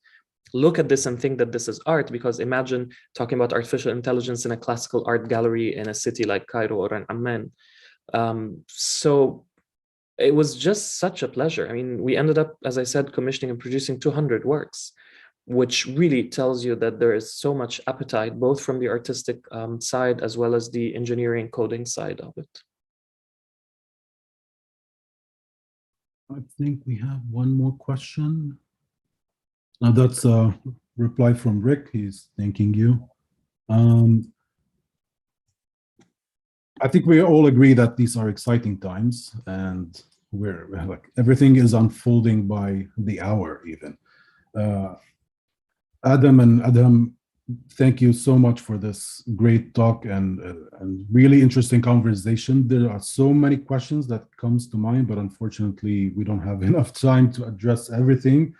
look at this and think that this is art. Because imagine talking about artificial intelligence in a classical art gallery in a city like Cairo or in Amman. So it was just such a pleasure. I mean, we ended up, as I said, commissioning and producing 200 works, which really tells you that there is so much appetite, both from the artistic side as well as the engineering coding side of it. I think we have one more question. Now that's a reply from Rick. He's thanking you. I think we all agree that these are exciting times, and we're like, everything is unfolding by the hour even. Adam, thank you so much for this great talk and really interesting conversation. There are so many questions that comes to mind, but unfortunately we don't have enough time to address everything.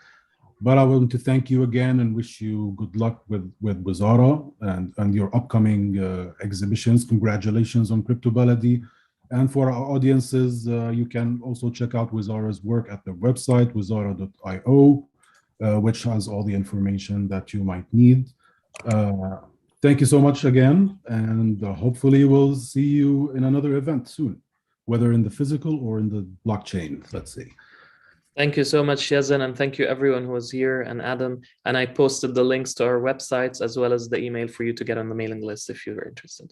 But I want to thank you again and wish you good luck with Wizara and your upcoming exhibitions. Congratulations on Crypto Baladi. And for our audiences, you can also check out Wizara's work at their website, wizara.io, which has all the information that you might need. Thank you so much again, and hopefully we'll see you in another event soon, whether in the physical or in the blockchain, let's say. Thank you so much, Yazan, and thank you everyone who was here, and Adam. And I posted the links to our websites as well as the email for you to get on the mailing list if you're interested.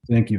Thank you.